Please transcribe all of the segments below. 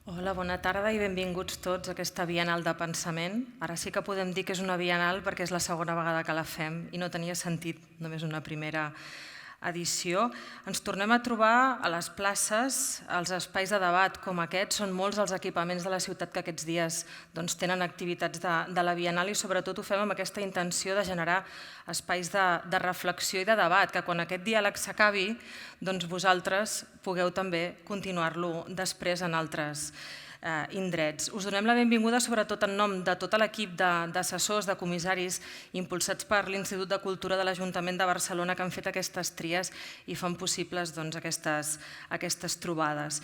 Hola, bona tarda i benvinguts tots a aquesta Bienal de Pensament. Ara sí que podem dir que és una Bienal perquè és la segona vegada que la fem i no tenia sentit només una primera edició. Ens tornem a trobar a les places, als espais de debat com aquest. Són molts els equipaments de la ciutat que aquests dies tenen activitats de la Bienal i sobretot ho fem amb aquesta intenció de generar espais de reflexió i de debat, que quan aquest diàleg s'acabi, vosaltres pugueu també continuar-lo després en altres indrets. Us donem la benvinguda sobretot en nom de tot l'equip d'assessors, de comissaris impulsats per l'Institut de Cultura de l'Ajuntament de Barcelona que han fet aquestes tries i fan possibles aquestes trobades.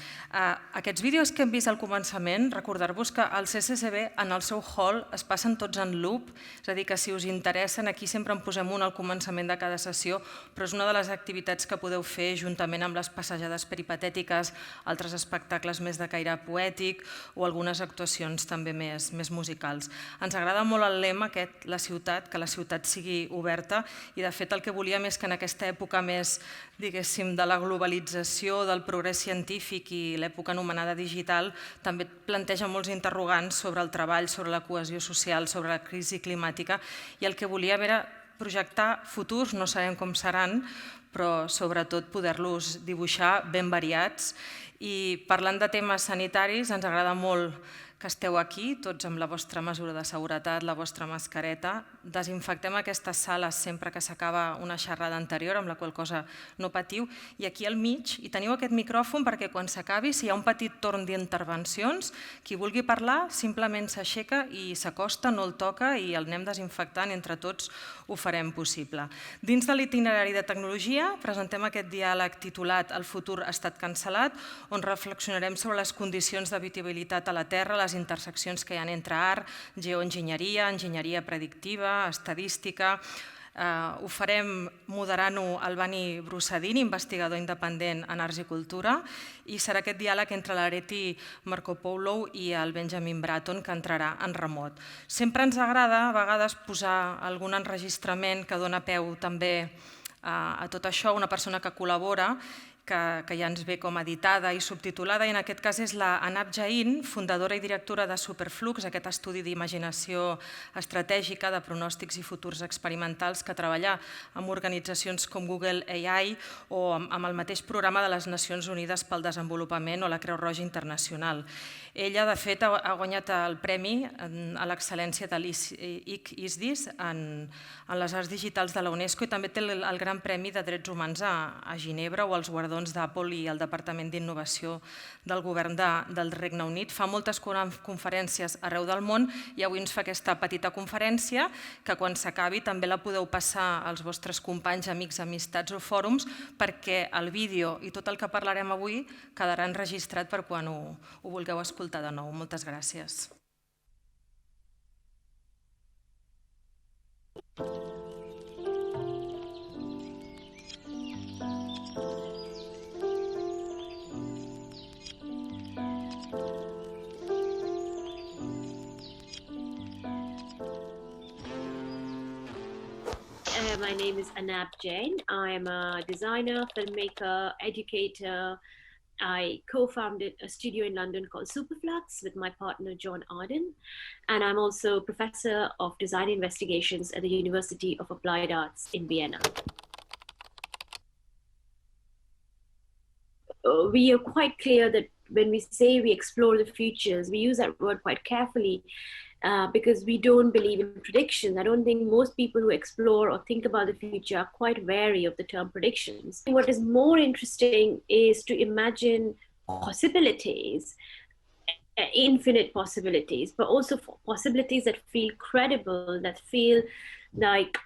Aquests vídeos que hem vist al començament, recordar-vos que al CCCB en el seu hall es passen tots en loop, és a dir, que si us interessen, aquí sempre en posem un al començament de cada sessió, però és una de les activitats que podeu fer juntament amb les passejades peripatètiques, altres espectacles més de caire poètic, o algunes actuacions també més musicals. Ens agrada molt el lema aquest, la ciutat, que la ciutat sigui oberta i de fet el que volíem és que en aquesta època més, diguéssim, de la globalització, del progrés científic i l'època anomenada digital també planteja molts interrogants sobre el treball, sobre la cohesió social, sobre la crisi climàtica i el que volíem era projectar futurs, no sabem com seran, però sobretot poder-los dibuixar ben variats. I parlant de temes sanitaris, ens agrada molt que esteu aquí, tots amb la vostra mesura de seguretat, la vostra mascareta. Desinfectem aquestes sales sempre que s'acaba una xerrada anterior, amb la qual cosa no patiu. I aquí al mig hi teniu aquest micròfon perquè quan s'acabi, si hi ha un petit torn d'intervencions, qui vulgui parlar simplement s'aixeca i s'acosta, no el toca i el anem desinfectant, entre tots ho farem possible. Dins de l'itinerari de tecnologia presentem aquest diàleg titulat El futur ha estat cancel·lat, on reflexionarem sobre les condicions d'habitabilitat a la Terra, les interseccions que hi ha entre art, geoenginyeria, enginyeria predictiva, estadística. Ho farem moderant-ho el Bani Brusadin, investigador independent en arts i cultura, i serà aquest diàleg entre l'Areti Markopoulou i el Benjamin Bratton, que entrarà en remot. Sempre ens agrada a vegades posar algun enregistrament que dona peu també a tot això, una persona que col·labora, que ja ens ve com editada i subtitulada, i en aquest cas és la Anab Jain, fundadora i directora de Superflux, aquest estudi d'imaginació estratègica de pronòstics i futurs experimentals que treballa amb organitzacions com Google AI o amb el mateix programa de les Nacions Unides pel Desenvolupament o la Creu Roja Internacional. Ella, de fet, ha guanyat el premi a l'excel·lència de l'ICISDIS en les arts digitals de la UNESCO i també té el Gran Premi de Drets Humans a Ginebra o els guardons d'Apple i el Departament d'Innovació del Govern del Regne Unit. Fa moltes conferències arreu del món i avui ens fa aquesta petita conferència que quan s'acabi també la podeu passar als vostres companys, amics, amistats o fòrums perquè el vídeo i tot el que parlarem avui quedarà enregistrat per quan ho vulgueu escoltar de nou. Moltes gràcies. My name is Anab Jain. I'm a designer, filmmaker, educator. I co-founded a studio in London called Superflux with my partner, John Arden. And I'm also professor of design investigations at the University of Applied Arts in Vienna. We are quite clear that when we say we explore the futures, we use that word quite carefully. Because we don't believe in predictions. I don't think most people who explore or think about the future are quite wary of the term predictions. What is more interesting is to imagine possibilities, infinite possibilities, but also possibilities that feel credible, that feel like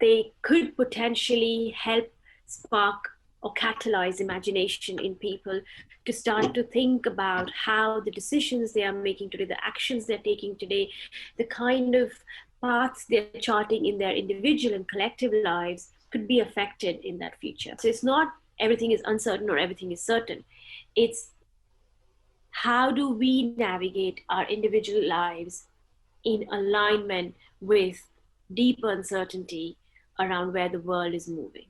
they could potentially help spark or catalyze imagination in people to start to think about how the decisions they are making today, the actions they're taking today, the kind of paths they're charting in their individual and collective lives could be affected in that future. So it's not everything is uncertain or everything is certain. It's how do we navigate our individual lives in alignment with deep uncertainty around where the world is moving.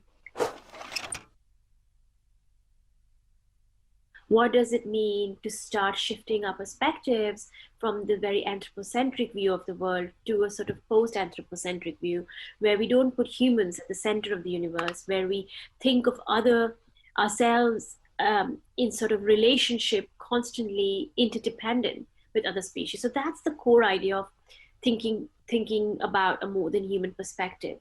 What does it mean to start shifting our perspectives from the very anthropocentric view of the world to a sort of post-anthropocentric view, where we don't put humans at the center of the universe, where we think of ourselves in sort of relationship, constantly interdependent with other species. So that's the core idea of thinking about a more than human perspective.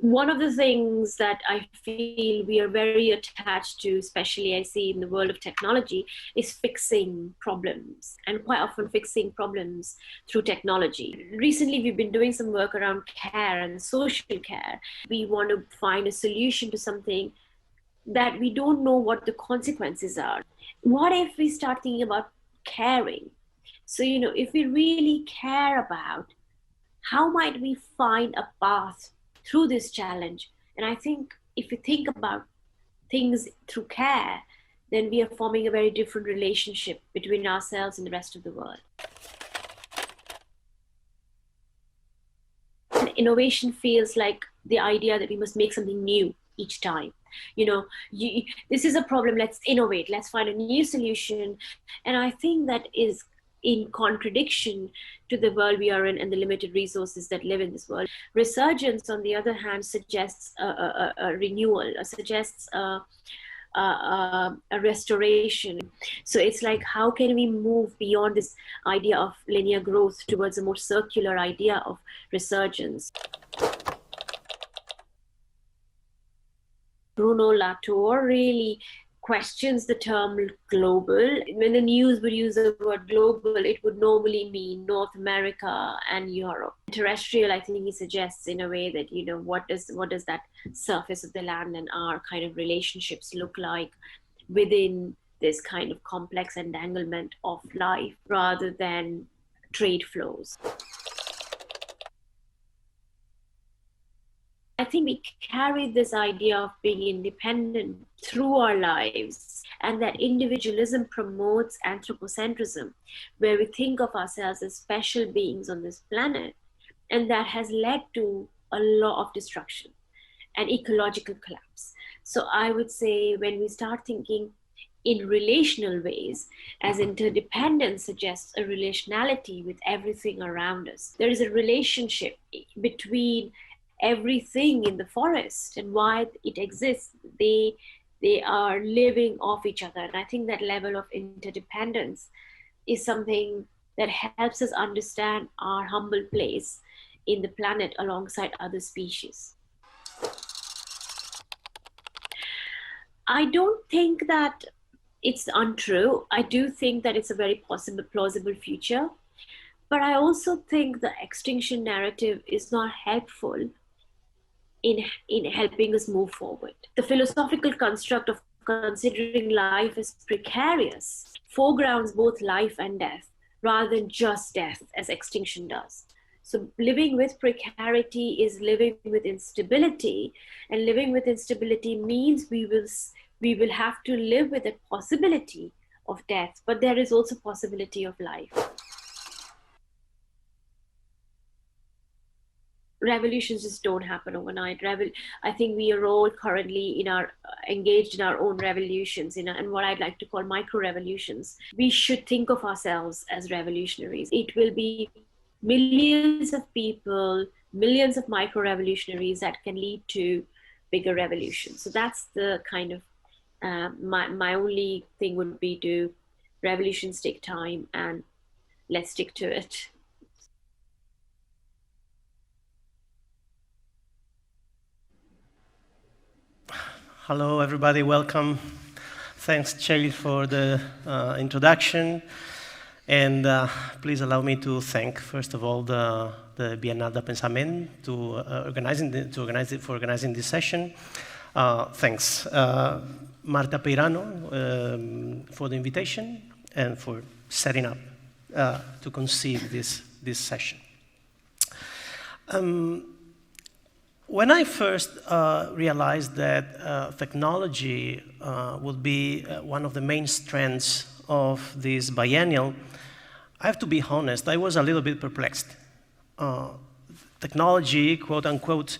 One of the things that I feel we are very attached to, especially I see in the world of technology, is fixing problems, and quite often fixing problems through technology. Recently, we've been doing some work around care and social care. We want to find a solution to something that we don't know what the consequences are. What if we start thinking about caring? So, if we really care about how might we find a path through this challenge? And I think if we think about things through care, then we are forming a very different relationship between ourselves and the rest of the world. And innovation feels like the idea that we must make something new each time. This is a problem, let's innovate, let's find a new solution. And I think that is in contradiction to the world we are in and the limited resources that live in this world. Resurgence, on the other hand, suggests a renewal, suggests a restoration. So it's like, how can we move beyond this idea of linear growth towards a more circular idea of resurgence? Bruno Latour really questions the term global. When the news would use the word global, it would normally mean North America and Europe. Terrestrial, I think he suggests in a way that, what does that surface of the land and our kind of relationships look like within this kind of complex entanglement of life rather than trade flows. I think we carry this idea of being independent through our lives, and that individualism promotes anthropocentrism, where we think of ourselves as special beings on this planet, and that has led to a lot of destruction and ecological collapse. So I would say when we start thinking in relational ways, as interdependence suggests a relationality with everything around us, there is a relationship between everything in the forest and why it exists. They are living off each other. And I think that level of interdependence is something that helps us understand our humble place in the planet alongside other species. I don't think that it's untrue. I do think that it's a very plausible future. But I also think the extinction narrative is not helpful in helping us move forward. The philosophical construct of considering life as precarious foregrounds both life and death rather than just death, as extinction does. So living with precarity is living with instability, and living with instability means we will have to live with the possibility of death, but there is also possibility of life. Revolutions just don't happen overnight. I think we are all currently engaged in our own revolutions, and what I'd like to call micro-revolutions. We should think of ourselves as revolutionaries. It will be millions of people, millions of micro-revolutionaries that can lead to bigger revolutions. So that's the kind of, my only thing would be to revolutions take time, and let's stick to it. Hello, everybody. Welcome. Thanks, Chael, for the introduction. And please allow me to thank, first of all, the Biennale de Pensament for organizing this session. Thanks, Marta Peirano, for the invitation and for setting up to conceive this session. When I first realized that technology would be one of the main strengths of this biennial, I have to be honest, I was a little bit perplexed. Technology, quote unquote,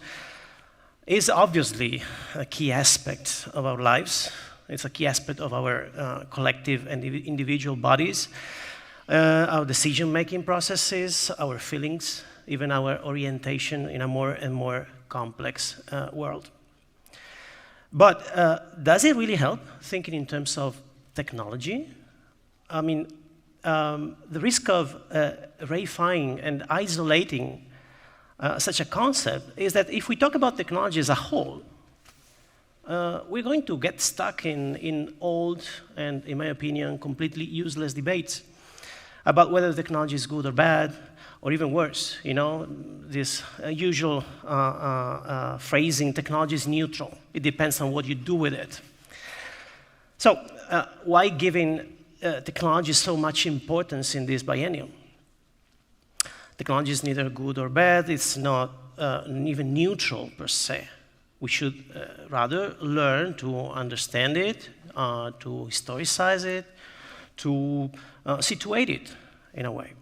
is obviously a key aspect of our lives. It's a key aspect of our collective and individual bodies, our decision-making processes, our feelings, even our orientation in a more and more complex world. But does it really help thinking in terms of technology? I mean, the risk of reifying and isolating such a concept is that if we talk about technology as a whole, we're going to get stuck in old and, in my opinion, completely useless debates about whether technology is good or bad, or even worse, you know, this usual phrasing, technology is neutral. It depends on what you do with it. So why giving technology so much importance in this biennium? Technology is neither good or bad. It's not even neutral per se. We should rather learn to understand it, to historicize it, to situate it in a way.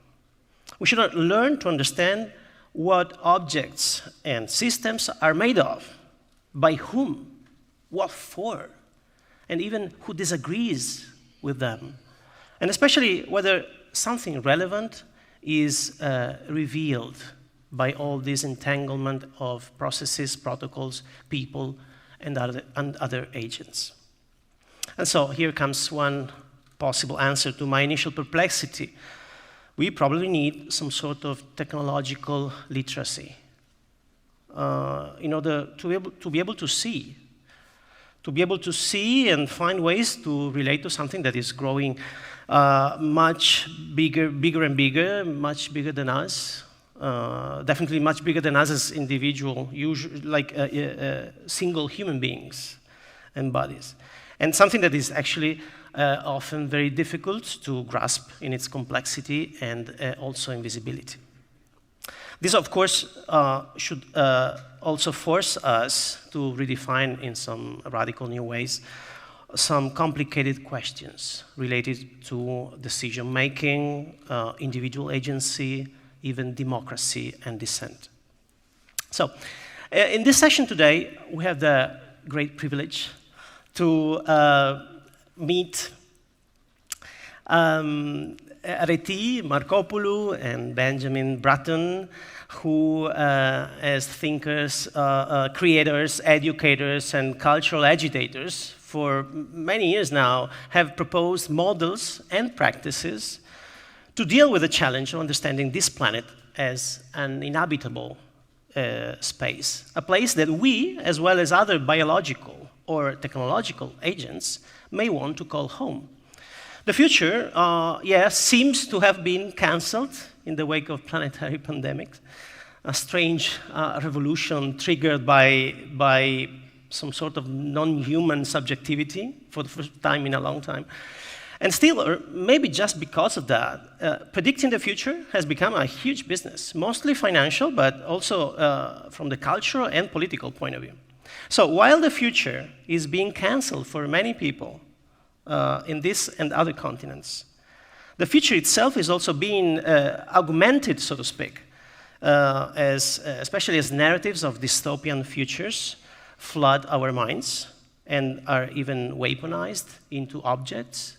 We should learn to understand what objects and systems are made of, by whom, what for, and even who disagrees with them, and especially whether something relevant is revealed by all this entanglement of processes, protocols, people, and other agents. And so here comes one possible answer to my initial perplexity. We probably need some sort of technological literacy in order to be able to see and find ways to relate to something that is growing much bigger and bigger, much bigger than us, definitely much bigger than us as individual, single human beings and bodies, and something that is actually often very difficult to grasp in its complexity and also invisibility. This, of course, should also force us to redefine in some radical new ways some complicated questions related to decision-making, individual agency, even democracy and dissent. So, in this session today, we have the great privilege to meet Areti, Markopoulou, and Benjamin Bratton, who, as thinkers, creators, educators, and cultural agitators, for many years now, have proposed models and practices to deal with the challenge of understanding this planet as an inhabitable space, a place that we, as well as other biological or technological agents, may want to call home. The future, seems to have been cancelled in the wake of planetary pandemics, a strange revolution triggered by some sort of non-human subjectivity for the first time in a long time. And still, or maybe just because of that, predicting the future has become a huge business, mostly financial, but also from the cultural and political point of view. So while the future is being cancelled for many people in this and other continents, the future itself is also being augmented, so to speak, especially as narratives of dystopian futures flood our minds and are even weaponized into objects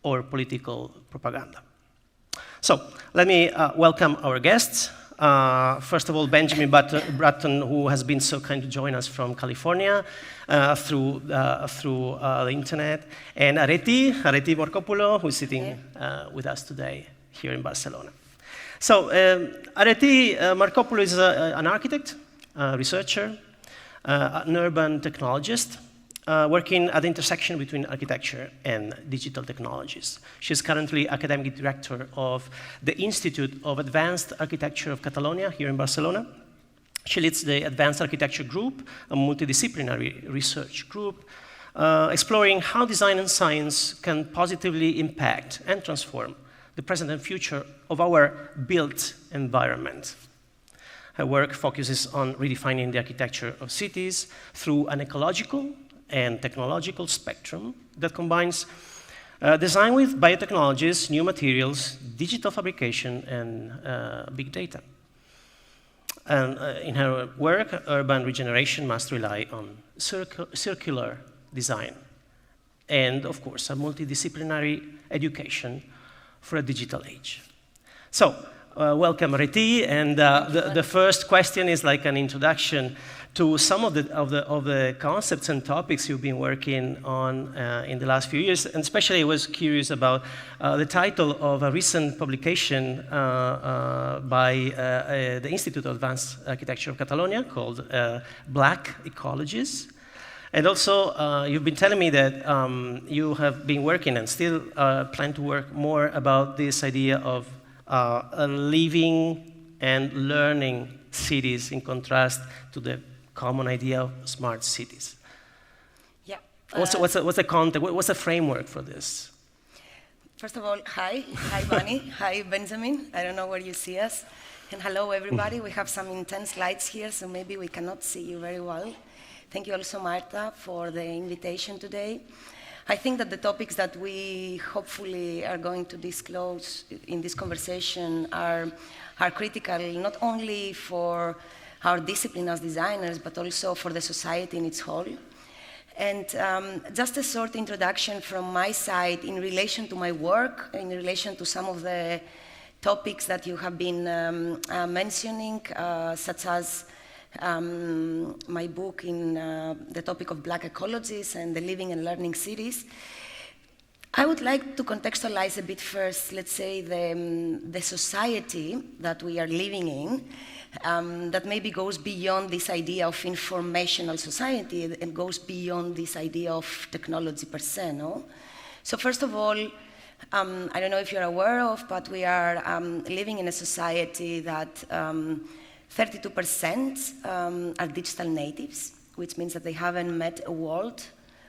or political propaganda. So let me welcome our guests. First of all, Benjamin Bratton, who has been so kind to join us from California through the internet, and Areti Markopoulou, who is sitting with us today here in Barcelona. So Areti Markopoulou is an architect, researcher, an urban technologist, working at the intersection between architecture and digital technologies. She's currently academic director of the Institute of Advanced Architecture of Catalonia here in Barcelona. She leads the Advanced Architecture Group, a multidisciplinary research group, exploring how design and science can positively impact and transform the present and future of our built environment. Her work focuses on redefining the architecture of cities through an ecological and technological spectrum that combines design with biotechnologies, new materials, digital fabrication, and big data. And in her work, urban regeneration must rely on circular design and, of course, a multidisciplinary education for a digital age. So, welcome, Areti, and the first question is like an introduction to some of the concepts and topics you've been working on in the last few years, and especially I was curious about the title of a recent publication by the Institute of Advanced Architecture of Catalonia called Black Ecologists. And also, you've been telling me that you have been working and still plan to work more about this idea of living and learning cities in contrast to the common idea of smart cities. Yeah. What's the context? What's the framework for this? First of all, hi. Hi, Bani. Hi, Benjamin. I don't know where you see us. And hello, everybody. We have some intense lights here, so maybe we cannot see you very well. Thank you also, Marta, for the invitation today. I think that the topics that we hopefully are going to disclose in this conversation are critical not only for our discipline as designers, but also for the society in its whole. And just a short introduction from my side in relation to my work, in relation to some of the topics that you have been mentioning, such as my book in the topic of Black ecologies and the living and learning cities. I would like to contextualize a bit first, let's say, the society that we are living in, that maybe goes beyond this idea of informational society and goes beyond this idea of technology per se, no? So first of all, I don't know if you're aware of, but we are living in a society that 32% are digital natives, which means that they haven't met a world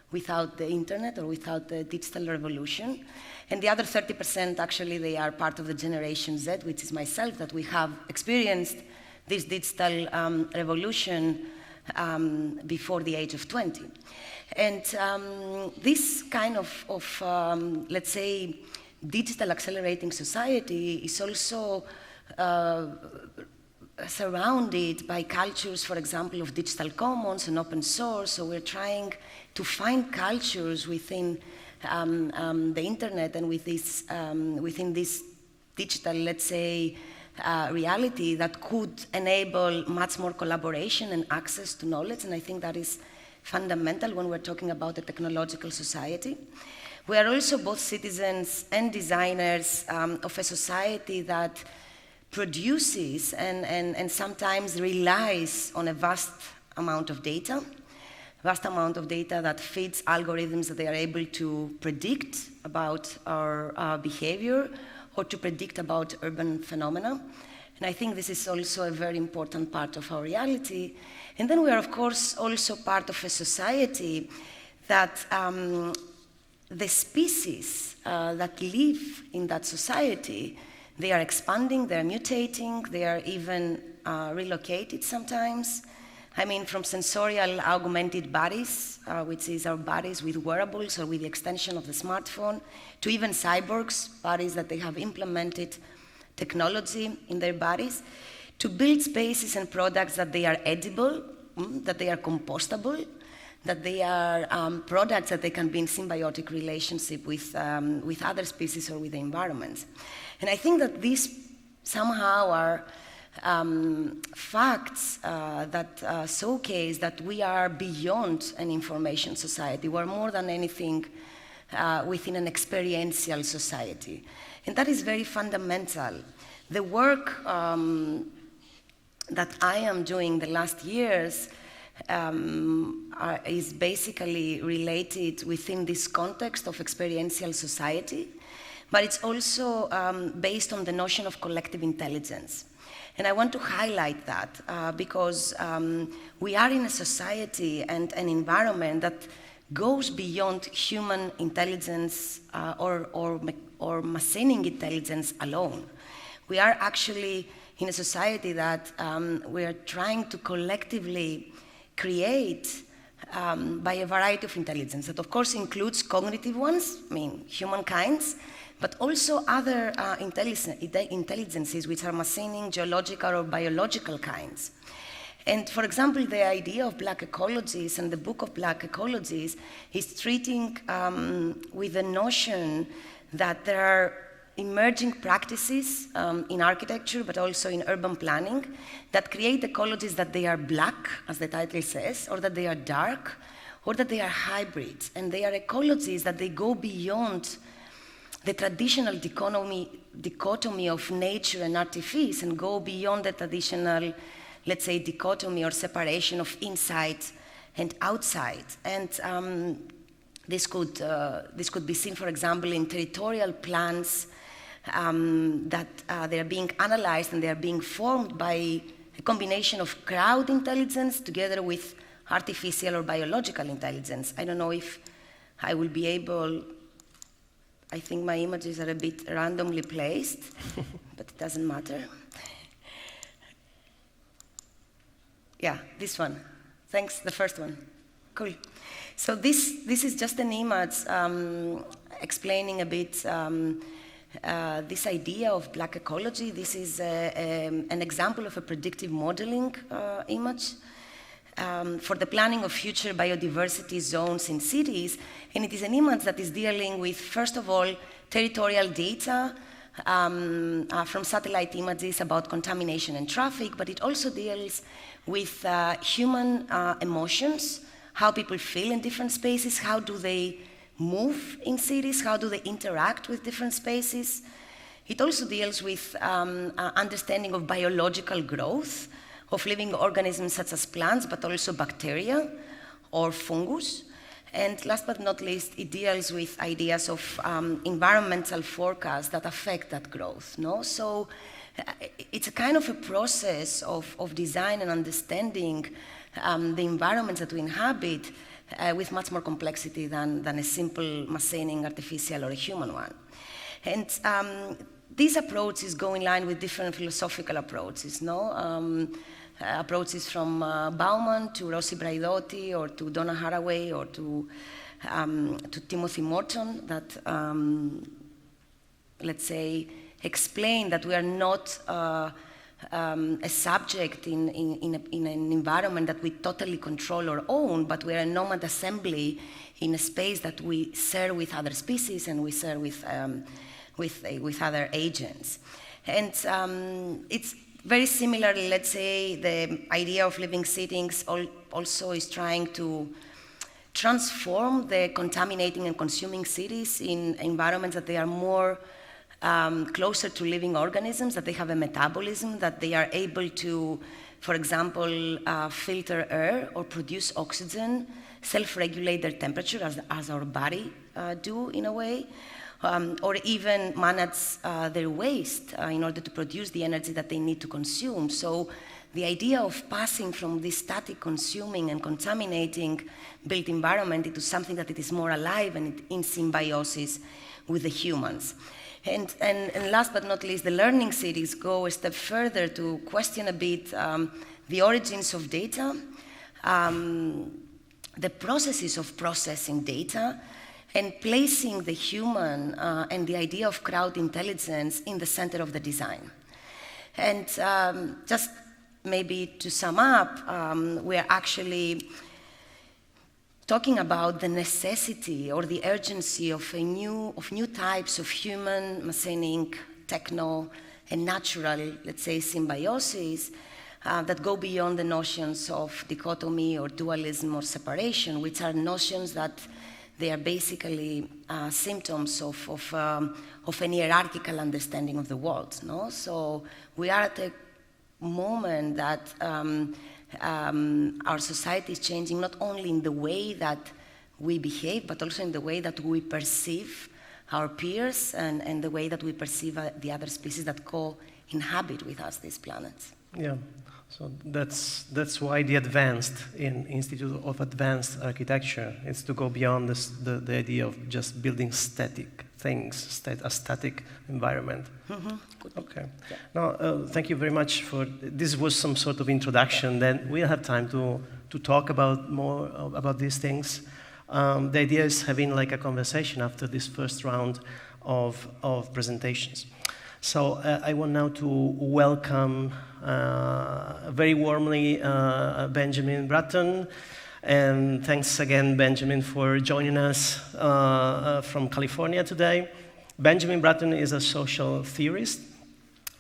without the internet or without the digital revolution. And the other 30%, actually, they are part of the Generation Z, which is myself, that we have experienced this digital revolution before the age of 20. And this kind of let's say, digital accelerating society is also surrounded by cultures, for example, of digital commons and open source. So we're trying to find cultures within the internet and with this, within this digital, let's say, reality that could enable much more collaboration and access to knowledge. And I think that is fundamental when we're talking about a technological society. We are also both citizens and designers of a society that produces and sometimes relies on a vast amount of data that feeds algorithms that they are able to predict about our behavior or to predict about urban phenomena. And I think this is also a very important part of our reality. And then we are, of course, also part of a society that the species that live in that society, they are expanding, they are mutating, they are even relocated sometimes. I mean, from sensorial augmented bodies, which is our bodies with wearables or with the extension of the smartphone, to even cyborgs, bodies that they have implemented technology in their bodies, to build spaces and products that they are edible, that they are compostable, that they are products that they can be in symbiotic relationship with other species or with the environment. And I think that these somehow are facts that showcase that we are beyond an information society. We're more than anything within an experiential society. And that is very fundamental. The work that I am doing the last years is basically related within this context of experiential society, but it's also based on the notion of collective intelligence. And I want to highlight that because we are in a society and an environment that goes beyond human intelligence or machine intelligence alone. We are actually in a society that we are trying to collectively create by a variety of intelligence that of course includes cognitive ones, I mean humankind's, but also other intelligences which are massing geological or biological kinds. And for example, the idea of black ecologies and the book of black ecologies is treating with the notion that there are emerging practices in architecture, but also in urban planning, that create ecologies that they are black, as the title says, or that they are dark, or that they are hybrid. And they are ecologies that they go beyond the traditional dichotomy of nature and artifice and go beyond the traditional, let's say, dichotomy or separation of inside and outside. And this could be seen, for example, in territorial plans that they are being analyzed and they are being formed by a combination of crowd intelligence together with artificial or biological intelligence. I don't know if I will be able, I think my images are a bit randomly placed, but it doesn't matter. Yeah, this one. Thanks, the first one. Cool. So this is just an image explaining a bit this idea of black ecology. This is an example of a predictive modeling image for the planning of future biodiversity zones in cities. And it is an image that is dealing with, first of all, territorial data from satellite images about contamination and traffic, but it also deals with human emotions, how people feel in different spaces, how do they move in cities, how do they interact with different spaces. It also deals with understanding of biological growth, of living organisms such as plants, but also bacteria or fungus. And last but not least, it deals with ideas of environmental forecasts that affect that growth. No? So it's a kind of a process of design and understanding the environments that we inhabit with much more complexity than a simple massing artificial or a human one. And this approach is going in line with different philosophical approaches, no? Approaches from Bauman to Rossi Braidotti or to Donna Haraway or to Timothy Morton that, let's say, explain that we are not a subject in an environment that we totally control or own, but we are a nomad assembly in a space that we share with other species and we share with other agents. And it's very similarly, let's say, the idea of living cities also is trying to transform the contaminating and consuming cities in environments that they are more closer to living organisms, that they have a metabolism, that they are able to, for example, filter air or produce oxygen, self-regulate their temperature as our body do in a way, or even manage their waste in order to produce the energy that they need to consume. So the idea of passing from this static consuming and contaminating built environment into something that it is more alive and in symbiosis with the humans. And last but not least, the learning cities go a step further to question a bit the origins of data, the processes of processing data, and placing the human and the idea of crowd intelligence in the center of the design. And just maybe to sum up, we are actually talking about the necessity or the urgency of new types of human, messenic, techno, and natural, let's say, symbiosis that go beyond the notions of dichotomy or dualism or separation, which are notions that they are basically symptoms of an hierarchical understanding of the world. No? So we are at a moment that our society is changing not only in the way that we behave, but also in the way that we perceive our peers and the way that we perceive the other species that co-inhabit with us these planets. Yeah, so that's why the advanced in Institute of Advanced Architecture is to go beyond the idea of just building static things, a static environment. Mm-hmm. Okay. Yeah. Now, thank you very much for, this was some sort of introduction. Then we'll have time to talk about more about these things. The idea is having like a conversation after this first round presentations. So I want now to welcome very warmly Benjamin Bratton. And thanks again, Benjamin, for joining us from California today. Benjamin Bratton is a social theorist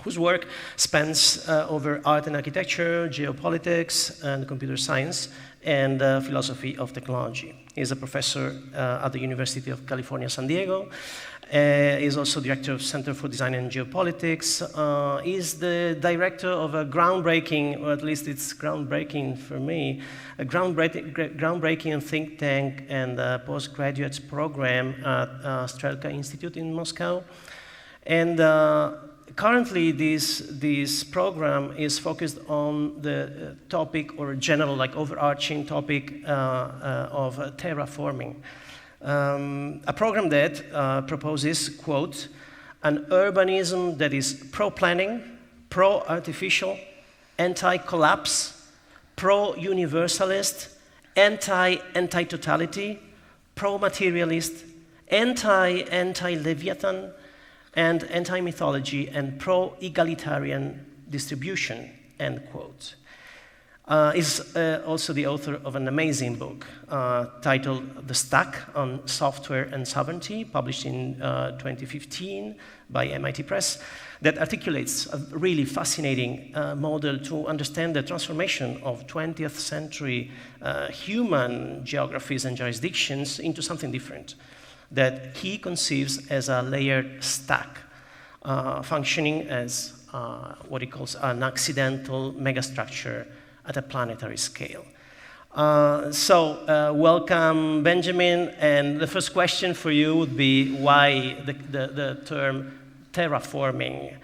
whose work spans over art and architecture, geopolitics, and computer science, and philosophy of technology. He's a professor at the University of California, San Diego. He's also director of Center for Design and Geopolitics. He's the director of a groundbreaking, or at least it's groundbreaking for me, a groundbreaking think tank and postgraduate program at Strelka Institute in Moscow. And currently, this program is focused on the topic, or general, like overarching topic of terraforming. A program that proposes, quote, an urbanism that is pro-planning, pro-artificial, anti-collapse, pro-universalist, anti-totality, pro-materialist, anti-Leviathan, and anti-mythology, and pro-egalitarian distribution, end quote. Is also the author of an amazing book titled The Stack on Software and Sovereignty, published in 2015 by MIT Press, that articulates a really fascinating model to understand the transformation of 20th century human geographies and jurisdictions into something different that he conceives as a layered stack, functioning as what he calls an accidental megastructure at a planetary scale. Welcome, Benjamin. And the first question for you would be why the term terraforming?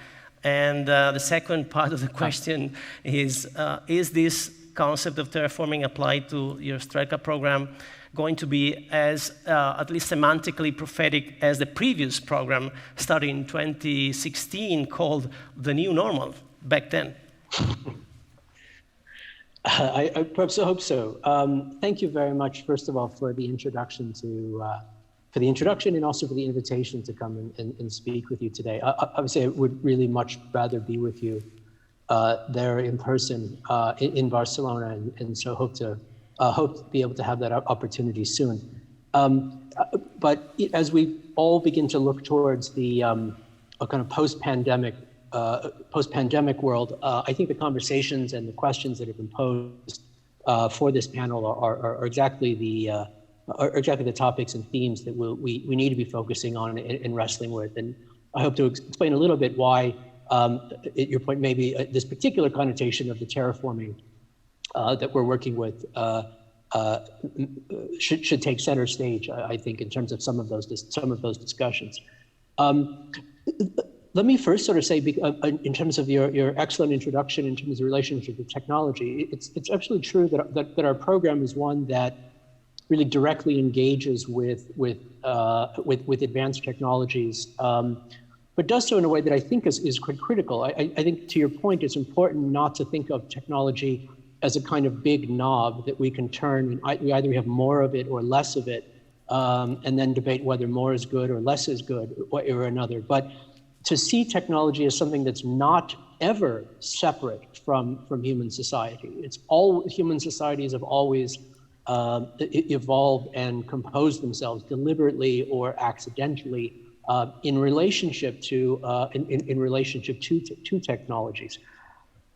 And the second part of the question is this concept of terraforming applied to your Strelka program going to be as, at least semantically prophetic as the previous program started in 2016 called The New Normal back then? I perhaps hope so. Thank you very much, first of all, for the introduction and also for the invitation to come and speak with you today. Obviously, I would really much rather be with you there in person in Barcelona, and so hope to be able to have that opportunity soon. But as we all begin to look towards the kind of post-pandemic world, I think the conversations and the questions that have been posed for this panel are exactly the topics and themes that we need to be focusing on and wrestling with. And I hope to explain a little bit why, at your point, maybe this particular connotation of the terraforming that we're working with should take center stage, I think, in terms of some of those discussions. Let me first sort of say, in terms of your excellent introduction, in terms of the relationship with technology, it's absolutely true that our program is one that really directly engages with advanced technologies, but does so in a way that I think is quite critical. I think, to your point, it's important not to think of technology as a kind of big knob that we can turn, and we either have more of it or less of it, and then debate whether more is good or less is good, or another. But to see technology as something that's not ever separate from human society. It's all human societies have always evolved and composed themselves deliberately or accidentally in relationship to technologies.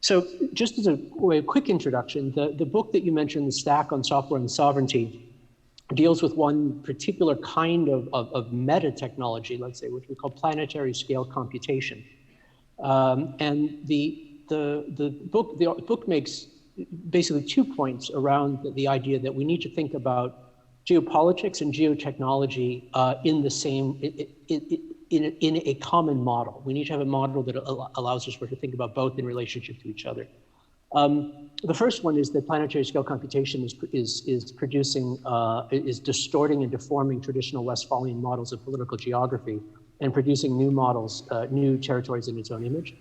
So just as a quick introduction, the book that you mentioned, The Stack on Software and Sovereignty, deals with one particular kind of meta technology, let's say, which we call planetary scale computation. And the book makes basically 2 points around the idea that we need to think about geopolitics and geotechnology in a common model. We need to have a model that allows us to think about both in relationship to each other. The first one is that planetary scale computation is distorting and deforming traditional Westphalian models of political geography and producing new models, new territories in its own image.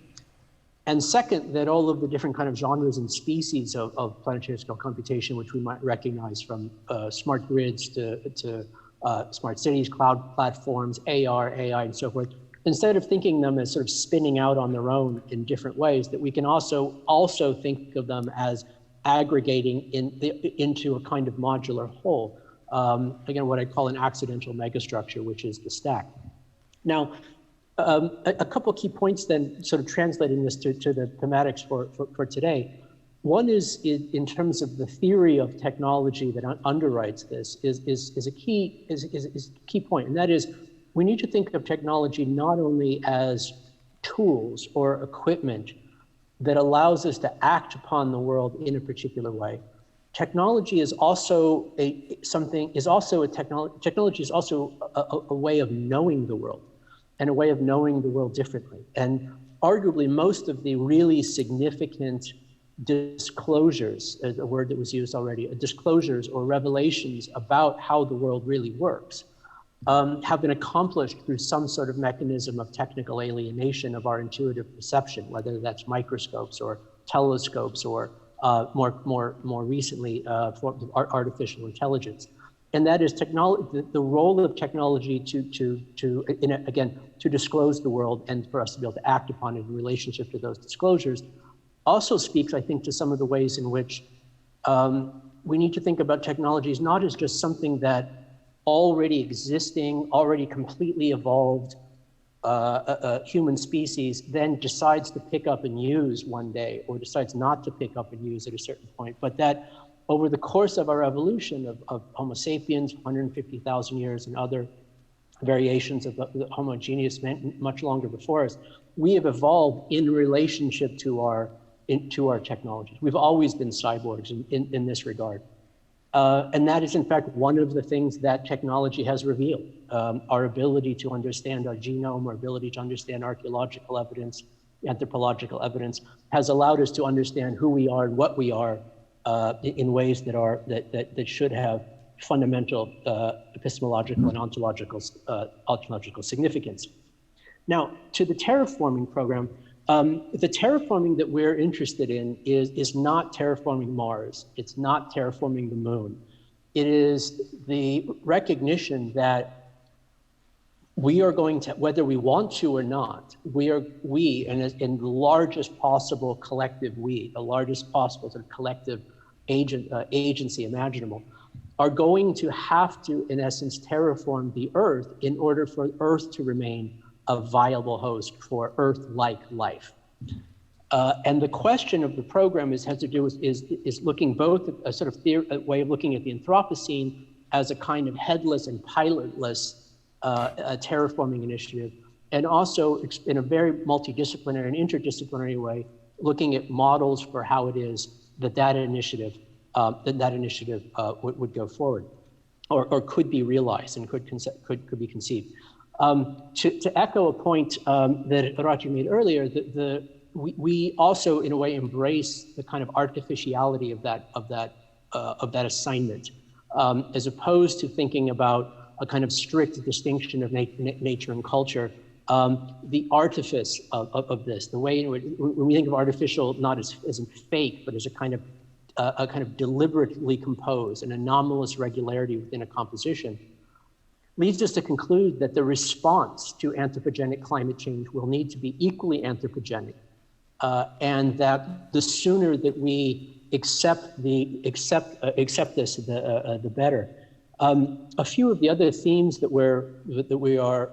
And second, that all of the different kind of genres and species of planetary scale computation, which we might recognize from smart grids to smart cities, cloud platforms, AR, AI, and so forth, instead of thinking them as sort of spinning out on their own in different ways, that we can also think of them as aggregating into a kind of modular whole. Again, what I call an accidental megastructure, which is the stack. Now, a couple key points then, sort of translating this to the thematics for today. One is in terms of the theory of technology that underwrites this is a key point, and that is we need to think of technology not only as tools or equipment that allows us to act upon the world in a particular way. Technology is also technology is also a way of knowing the world, and a way of knowing the world differently. And arguably most of the really significant disclosures, a word that was used already, disclosures or revelations about how the world really works, have been accomplished through some sort of mechanism of technical alienation of our intuitive perception, whether that's microscopes or telescopes or more recently forms of artificial intelligence. And that is technology, the role of technology to disclose the world and for us to be able to act upon it in relationship to those disclosures also speaks, I think, to some of the ways in which we need to think about technologies not as just something that already existing, already completely evolved human species then decides to pick up and use one day, or decides not to pick up and use at a certain point, but that over the course of our evolution of Homo sapiens, 150,000 years, and other variations of the Homo genius much longer before us, we have evolved in relationship to our technologies. We've always been cyborgs in this regard. And that is, in fact, one of the things that technology has revealed. Our ability to understand our genome, our ability to understand archaeological evidence, anthropological evidence, has allowed us to understand who we are and what we are in ways that should have fundamental epistemological and ontological significance. Now, to the terraforming program, the terraforming that we're interested in is not terraforming Mars. It's not terraforming the moon. It is the recognition that we are going to, whether we want to or not, we, and in the largest possible collective we, the largest possible sort of collective agency imaginable, are going to have to, in essence, terraform the Earth in order for Earth to remain a viable host for Earth-like life. And the question of the program has to do with is looking both at a sort of a way of looking at the Anthropocene as a kind of headless and pilotless terraforming initiative, and also in a very multidisciplinary and interdisciplinary way, looking at models for how it is that initiative would go forward, or could be realized and could be conceived. To echo a point that Areti made earlier, we also, in a way, embrace the kind of artificiality of that assignment, as opposed to thinking about a kind of strict distinction of nature and culture. The artifice of this, the way in which, when we think of artificial, not as in fake, but as a kind of deliberately composed, an anomalous regularity within a composition, leads us to conclude that the response to anthropogenic climate change will need to be equally anthropogenic, and that the sooner that we accept this, the better. A few of the other themes that we are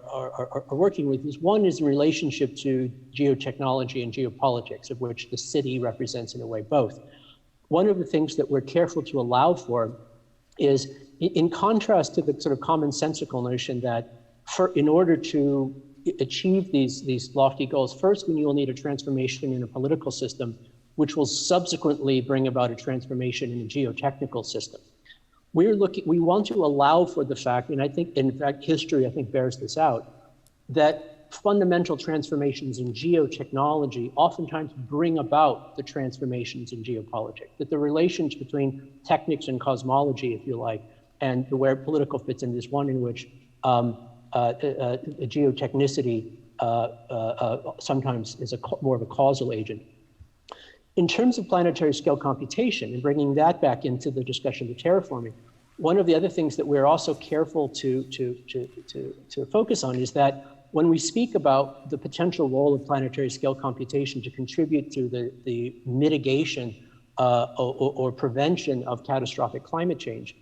working with is, one is in relationship to geotechnology and geopolitics, of which the city represents in a way both. One of the things that we're careful to allow for is, in contrast to the sort of commonsensical notion that in order to achieve these lofty goals, first you will need a transformation in a political system, which will subsequently bring about a transformation in a geotechnical system. We want to allow for the fact, and I think, in fact, history, I think, bears this out, that fundamental transformations in geotechnology oftentimes bring about the transformations in geopolitics, that the relations between techniques and cosmology, if you like, and where political fits in is one in which geotechnicity sometimes is more of a causal agent. In terms of planetary scale computation, and bringing that back into the discussion of terraforming, One of the other things that we're also careful to focus on is that when we speak about the potential role of planetary scale computation to contribute to the mitigation or prevention of catastrophic climate change,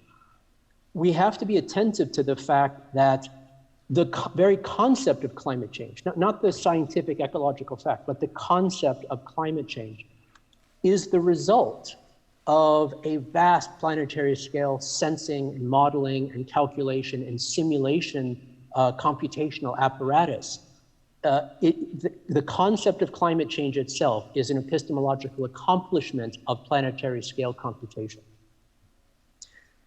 we have to be attentive to the fact that the very concept of climate change, not the scientific ecological fact, but the concept of climate change is the result of a vast planetary scale sensing and modeling and calculation and simulation computational apparatus. The concept of climate change itself is an epistemological accomplishment of planetary scale computation.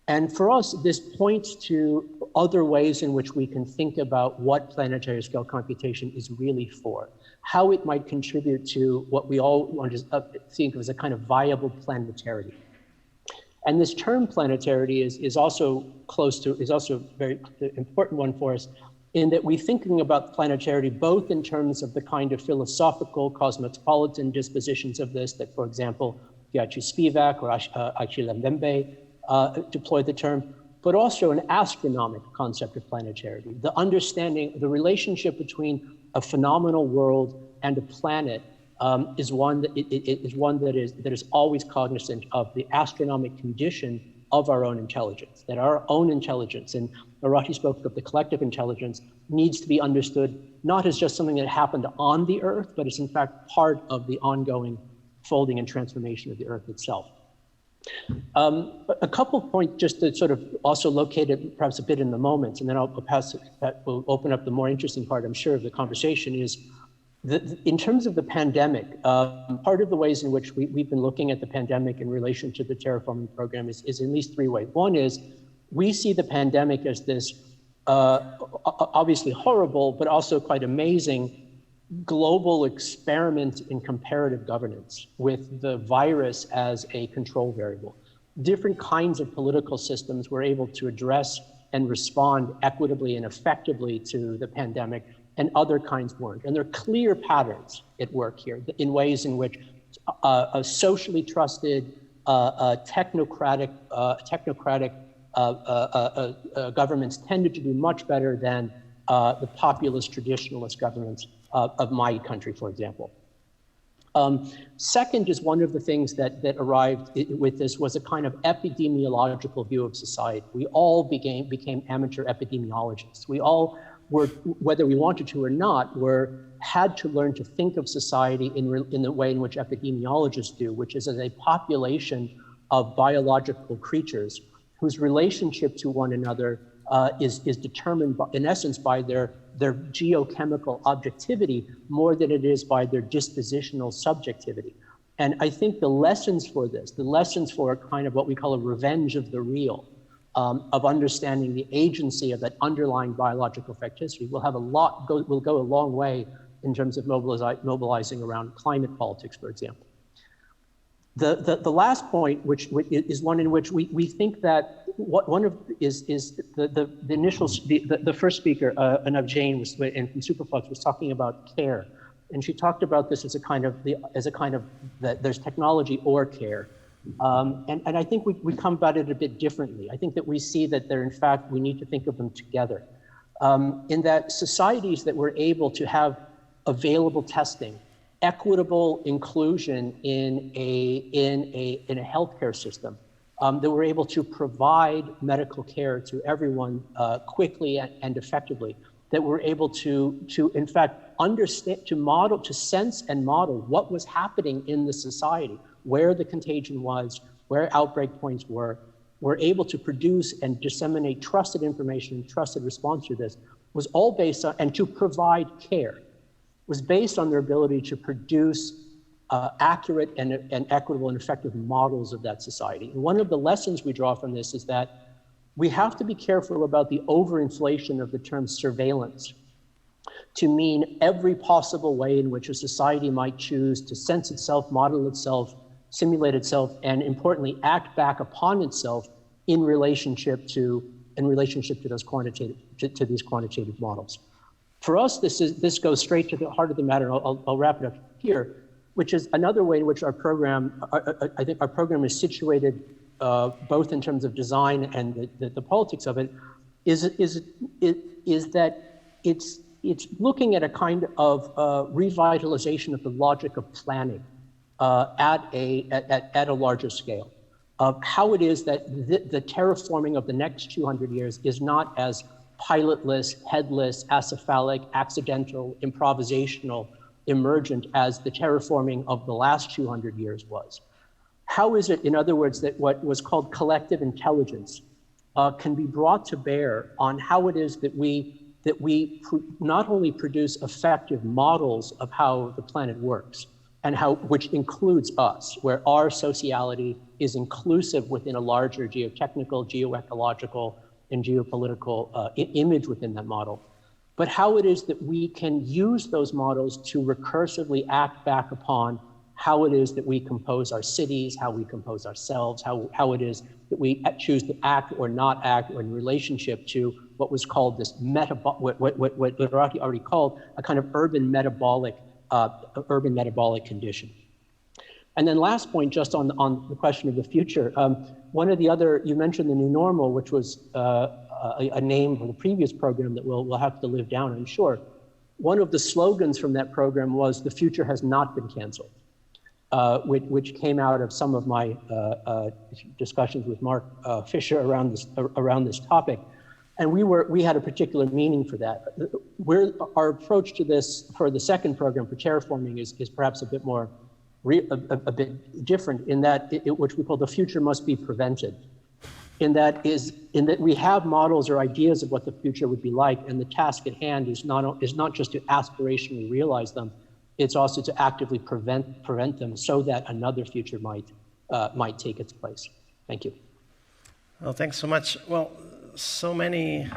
And for us, this points to other ways in which we can think about what planetary scale computation is really for, how it might contribute to what we all want to think of as a kind of viable planetarity. And this term planetarity is also a very important one for us, in that we're thinking about planetarity both in terms of the kind of philosophical cosmopolitan dispositions of this that, for example, Gyachi Spivak or Achille Mbembe deployed the term, but also an astronomic concept of planetarity. The understanding, the relationship between a phenomenal world and a planet is one that is always cognizant of the astronomic condition of our own intelligence, that our own intelligence, and Areti spoke of the collective intelligence, needs to be understood not as just something that happened on the Earth, but is in fact part of the ongoing folding and transformation of the Earth itself. A couple of points just to sort of also locate it perhaps a bit in the moment, and then I'll pass it, that will open up the more interesting part, I'm sure, of the conversation is, in terms of the pandemic, part of the ways in which we've been looking at the pandemic in relation to the terraforming program is in at least three ways. One is we see the pandemic as this obviously horrible, but also quite amazing global experiment in comparative governance with the virus as a control variable. Different kinds of political systems were able to address and respond equitably and effectively to the pandemic, and other kinds weren't. And there are clear patterns at work here in ways in which socially trusted, technocratic governments tended to do much better than the populist traditionalist governments of my country, for example. Second is one of the things that arrived with this was a kind of epidemiological view of society. We all became amateur epidemiologists. We all were, whether we wanted to or not, had to learn to think of society in the way in which epidemiologists do, which is as a population of biological creatures whose relationship to one another is determined, in essence, by their geochemical objectivity more than it is by their dispositional subjectivity. And I think the lessons for this, the lessons for a kind of what we call a revenge of the real, of understanding the agency of that underlying biological facticity will go a long way in terms of mobilizing around climate politics, for example. The last point, which is one in which we think that the first speaker, Anav Jain, and from Superflux, was talking about care, and she talked about this as a kind of that there's technology or care, and I think we come about it a bit differently. I think that we see that in fact we need to think of them together, in that societies that were able to have available testing, equitable inclusion in a healthcare system, that were able to provide medical care to everyone quickly and effectively, that were able to in fact understand, to model, to sense and model what was happening in the society, where the contagion was, where outbreak points were able to produce and disseminate trusted information and trusted response to this, was all based on, and to provide care, was based on their ability to produce accurate and equitable and effective models of that society. And one of the lessons we draw from this is that we have to be careful about the overinflation of the term surveillance to mean every possible way in which a society might choose to sense itself, model itself, simulate itself, and importantly, act back upon itself in relationship to those these quantitative models. For us, this goes straight to the heart of the matter. I'll wrap it up here, which is another way in which our program, I think our program is situated both in terms of design and the politics of it, is that it's looking at a kind of revitalization of the logic of planning at a larger scale, of how it is that the terraforming of the next 200 years is not as pilotless, headless, acephalic, accidental, improvisational, emergent as the terraforming of the last 200 years was. How is it, in other words, that what was called collective intelligence can be brought to bear on how it is that we not only produce effective models of how the planet works, and which includes us, where our sociality is inclusive within a larger geotechnical, geoecological, and geopolitical image within that model, but how it is that we can use those models to recursively act back upon how it is that we compose our cities, how we compose ourselves, how it is that we choose to act or not act in relationship to what was called this what Areti already called a kind of urban metabolic condition. And then last point, just on the question of the future, one of the other, you mentioned the new normal, which was a name for the previous program that we'll have to live down, I'm sure. One of the slogans from that program was, "The future has not been canceled," which came out of some of my discussions with Mark Fisher around this topic. And we had a particular meaning for that. Our approach to this for the second program for terraforming is perhaps a bit more, a bit different in that which we call the future must be prevented. In that we have models or ideas of what the future would be like, and the task at hand is not just to aspirationally realize them, it's also to actively prevent them so that another future might take its place. Thank you. Well, thanks so much. Well, so many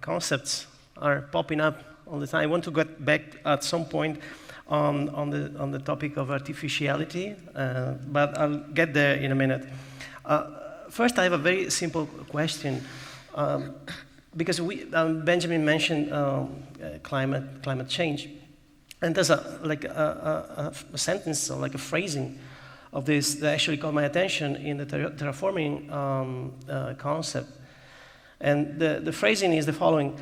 concepts are popping up all the time. I want to get back at some point on the topic of artificiality, but I'll get there in a minute. First, I have a very simple question, because Benjamin mentioned climate change, and there's a sentence or like a phrasing of this that actually caught my attention in the terraforming concept. And the phrasing is the following.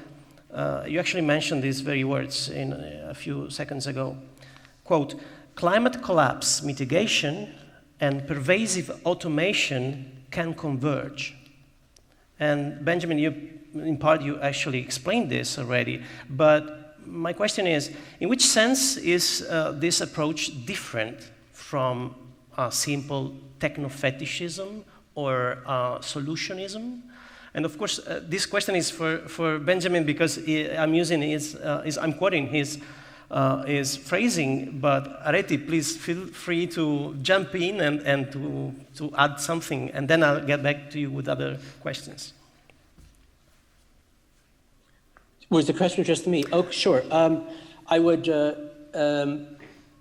You actually mentioned these very words in a few seconds ago. Quote, "Climate collapse mitigation and pervasive automation can converge." And Benjamin, in part you actually explained this already, but my question is, in which sense is this approach different from simple techno-fetishism or solutionism? And of course, this question is for Benjamin because I'm quoting his phrasing, but Areti, please feel free to jump in and to add something, and then I'll get back to you with other questions. Was the question just to me? Oh, sure. I would.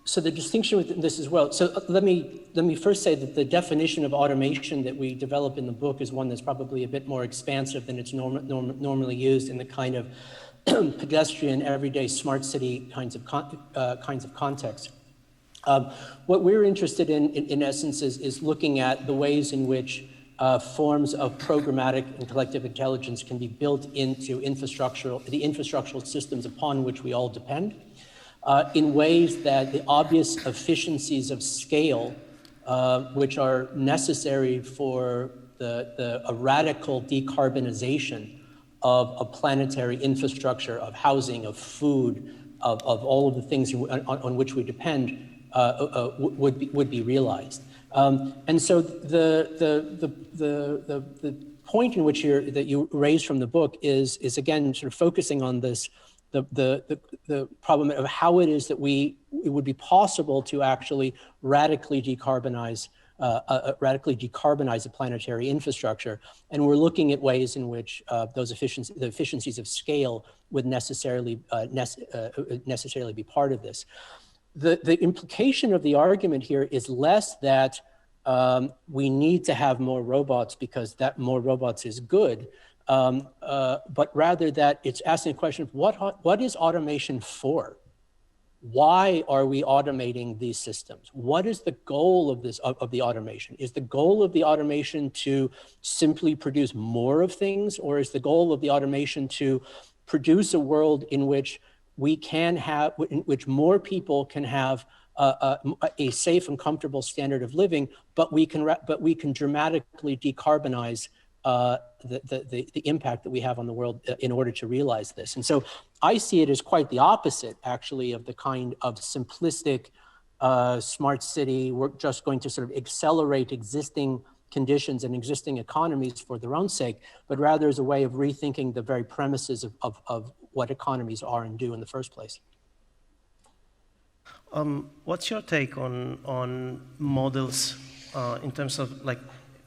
So the distinction with this as well. So let me first say that the definition of automation that we develop in the book is one that's probably a bit more expansive than it's normally used in the kind of pedestrian, everyday, smart city kinds of context. What we're interested in essence, is looking at the ways in which forms of programmatic and collective intelligence can be built into the infrastructural systems upon which we all depend, in ways that the obvious efficiencies of scale, which are necessary for a radical decarbonization of a planetary infrastructure, of housing, of food, of all of the things on which we depend, would be realized. And so the point in which that you raised from the book is again sort of focusing on this, the problem of how it is that it would be possible to actually radically decarbonize the planetary infrastructure, and we're looking at ways in which the efficiencies of scale would necessarily be part of this. The implication of the argument here is less that we need to have more robots because that more robots is good, but rather that it's asking the question of what is automation for? why are we automating these systems? What is the goal of the automation? Is the goal of the automation to simply produce more of things, or is the goal of the automation to produce a world in which in which more people can have a safe and comfortable standard of living, but we can dramatically decarbonize the impact that we have on the world in order to realize this? And so I see it as quite the opposite, actually, of the kind of simplistic smart city. We're just going to sort of accelerate existing conditions and existing economies for their own sake, but rather as a way of rethinking the very premises of what economies are and do in the first place. What's your take on models in terms of, like,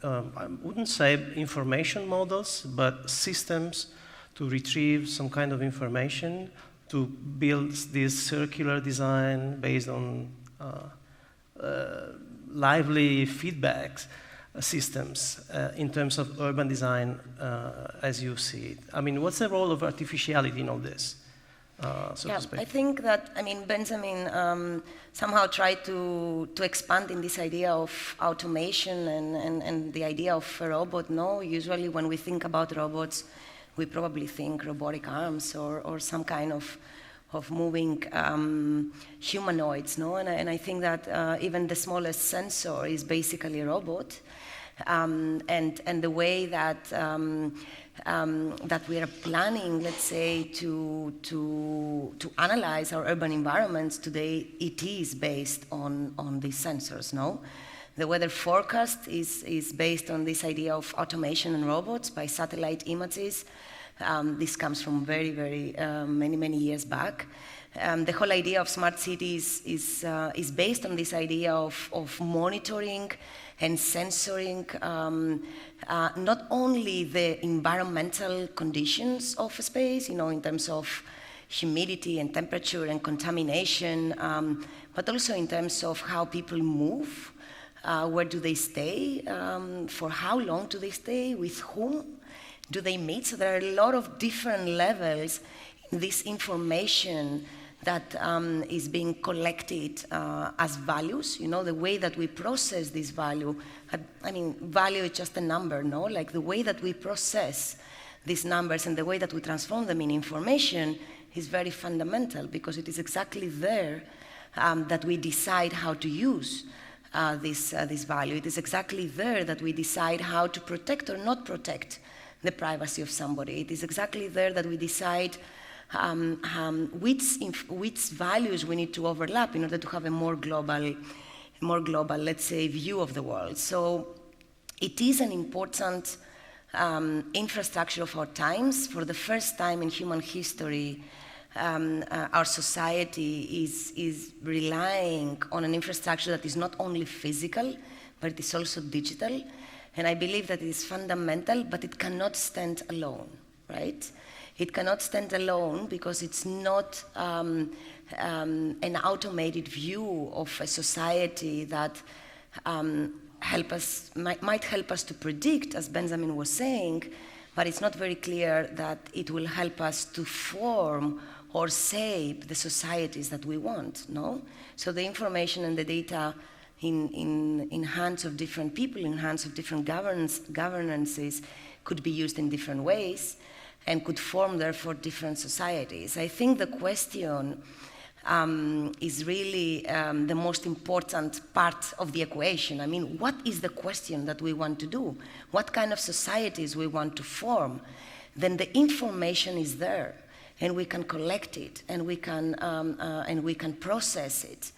I wouldn't say information models, but systems to retrieve some kind of information, to build this circular design based on lively feedbacks systems in terms of urban design as you see it? I mean, what's the role of artificiality in all this? So to speak? I think that, I mean, Benjamin somehow tried to expand in this idea of automation and the idea of a robot. No, usually when we think about robots, we probably think robotic arms or some kind of moving humanoids, no? And I think that even the smallest sensor is basically a robot. And the way that that we are planning, let's say, to analyze our urban environments today, it is based on these sensors, no? The weather forecast is based on this idea of automation and robots by satellite images. This comes from very, very many years back. The whole idea of smart cities is based on this idea of monitoring and censoring not only the environmental conditions of a space, in terms of humidity and temperature and contamination, but also in terms of how people move, where do they stay, for how long do they stay, with whom do they meet. So there are a lot of different levels in this information that is being collected as values, the way that we process this value. I mean, value is just a number, no? Like the way that we process these numbers and the way that we transform them in information is very fundamental, because it is exactly there that we decide how to use this value. It is exactly there that we decide how to protect or not protect the privacy of somebody. It is exactly there that we decide which values we need to overlap in order to have a more global, let's say, view of the world. So it is an important infrastructure of our times. For the first time in human history, our society is relying on an infrastructure that is not only physical, but it is also digital. And I believe that it is fundamental, but it cannot stand alone, right? It cannot stand alone because it's not an automated view of a society that might help us to predict, as Benjamin was saying, but it's not very clear that it will help us to form or shape the societies that we want, no? So the information and the data in hands of different people, in hands of different governances, could be used in different ways and could form, therefore, different societies. I think the question is really the most important part of the equation. I mean, what is the question that we want to do? What kind of societies we want to form? Then the information is there, and we can collect it, and we can process it.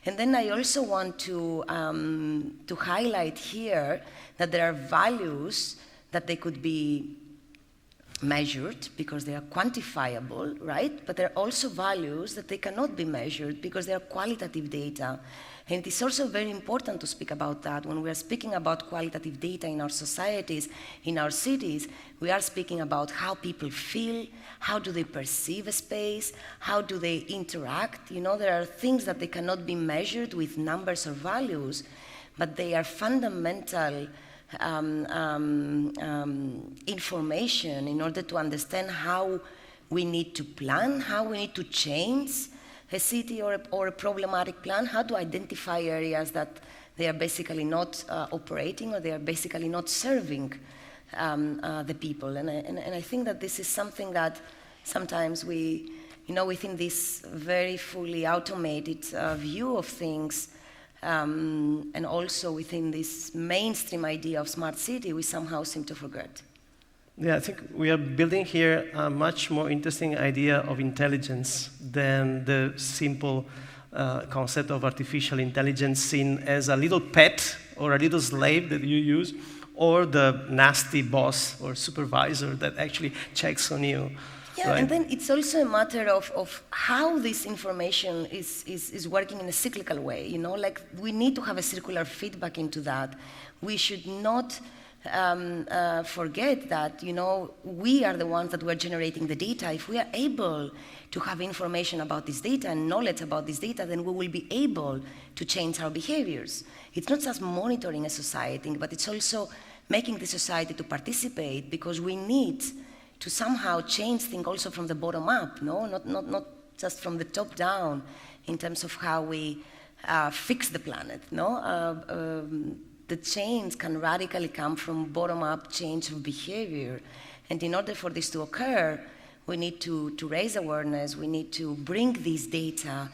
And then I also want to highlight here that there are values that they could be measured because they are quantifiable, right? But there are also values that they cannot be measured because they are qualitative data. And it is also very important to speak about that. When we are speaking about qualitative data in our societies, in our cities, we are speaking about how people feel, how do they perceive a space, how do they interact. There are things that they cannot be measured with numbers or values, but they are fundamental information in order to understand how we need to plan, how we need to change a city or a problematic plan, how to identify areas that they are basically not operating, or they are basically not serving the people. And I think that this is something that sometimes we, within this very fully automated view of things, and also within this mainstream idea of smart city, we somehow seem to forget. Yeah, I think we are building here a much more interesting idea of intelligence than the simple concept of artificial intelligence seen as a little pet or a little slave that you use, or the nasty boss or supervisor that actually checks on you. Yeah, right? And then it's also a matter of how this information is working in a cyclical way, like we need to have a circular feedback into that. We should not forget that, we are the ones that were generating the data. If we are able to have information about this data and knowledge about this data, then we will be able to change our behaviors. It's not just monitoring a society, but it's also making the society to participate, because we need to somehow change things also from the bottom up, not just from the top down in terms of how we fix the planet. The change can radically come from bottom-up change of behavior. And in order for this to occur, we need to raise awareness, we need to bring these data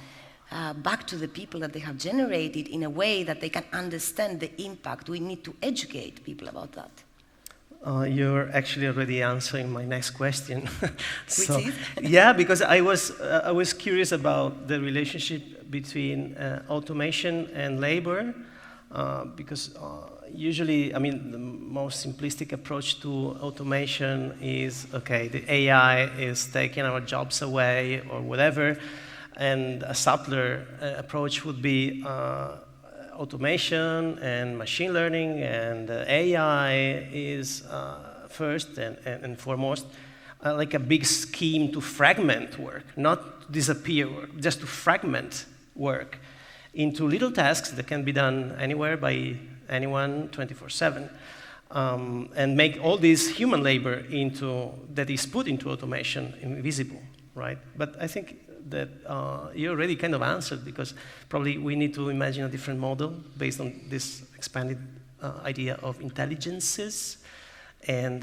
back to the people that they have generated in a way that they can understand the impact. We need to educate people about that. You're actually already answering my next question. Which is? Yeah, because I was curious about the relationship between automation and labor. Because usually, the most simplistic approach to automation is, okay, the AI is taking our jobs away or whatever, and a subtler approach would be automation and machine learning, and AI is first and foremost like a big scheme to fragment work, not disappear work, just to fragment work into little tasks that can be done anywhere by anyone 24/7, and make all this human labor that is put into automation invisible, right? But I think that you already kind of answered, because probably we need to imagine a different model based on this expanded idea of intelligences and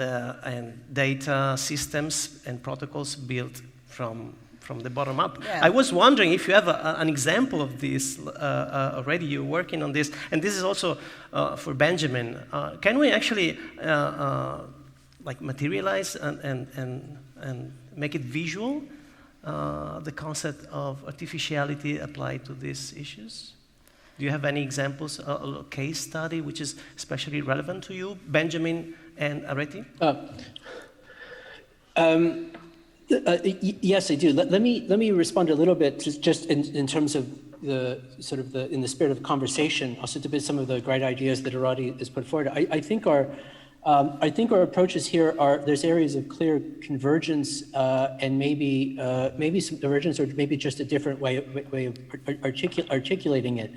data systems and protocols built from the bottom up. Yeah. I was wondering if you have an example of this already. You're working on this, and this is also for Benjamin. Can we actually materialize and make it visual, the concept of artificiality applied to these issues? Do you have any examples, a case study which is especially relevant to you, Benjamin and Areti? Yes, I do. Let me respond a little bit, just in terms of in the spirit of conversation, also to bit some of the great ideas that Areti has put forward. I think our approaches here there's areas of clear convergence and maybe some divergence, or maybe just a different way of articulating it.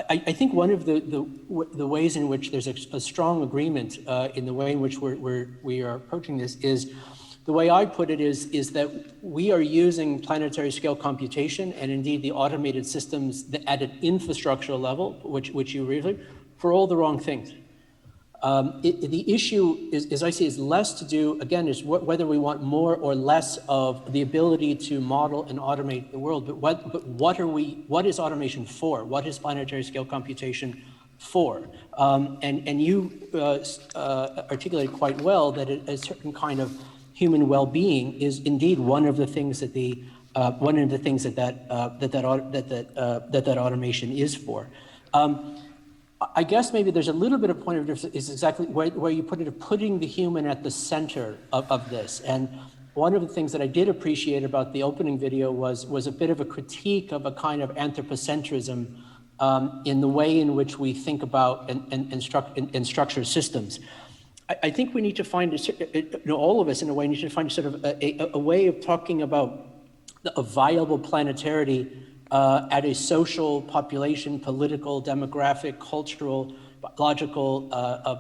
I think one of the ways in which there's a strong agreement in the way in which we are approaching this is, the way I put it is that we are using planetary scale computation, and indeed the automated systems at an infrastructural level, which you referred, for all the wrong things. The issue is, as I see, is less to do, again, is whether we want more or less of the ability to model and automate the world, but what is automation for? What is planetary scale computation for? And you articulated quite well that a certain kind of human well-being is indeed one of the things that that automation is for. I guess maybe there's a little bit of point of difference is exactly where you put it, putting the human at the center of this. And one of the things that I did appreciate about the opening video was a bit of a critique of a kind of anthropocentrism in the way in which we think about and structure systems. I think we need to find, all of us in a way need to find sort of a way of talking about a viable planetarity at a social, population, political, demographic, cultural, biological,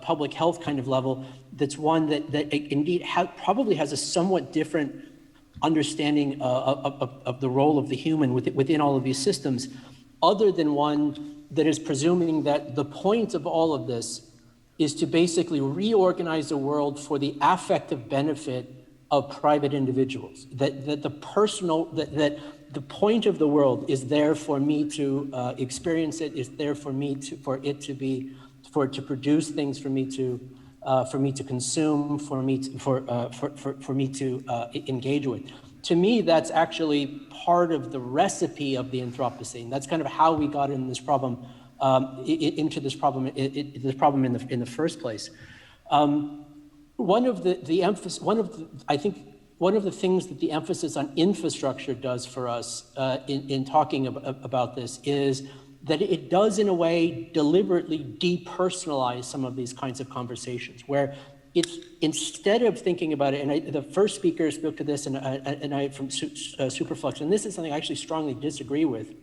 public health kind of level. That's one that indeed probably has a somewhat different understanding of the role of the human within all of these systems, other than one that is presuming that the point of all of this is to basically reorganize the world for the affective benefit of private individuals. That the point of the world is there for me to experience it, is there for it to produce things, for me to consume, for me to engage with. To me, that's actually part of the recipe of the Anthropocene. That's kind of how we got in this problem, into this problem in the first place. One of the things that the emphasis on infrastructure does for us in talking about this is that it does, in a way, deliberately depersonalize some of these kinds of conversations, where it's, instead of thinking about it, and the first speaker spoke to this, and I from Superflux, and this is something I actually strongly disagree with,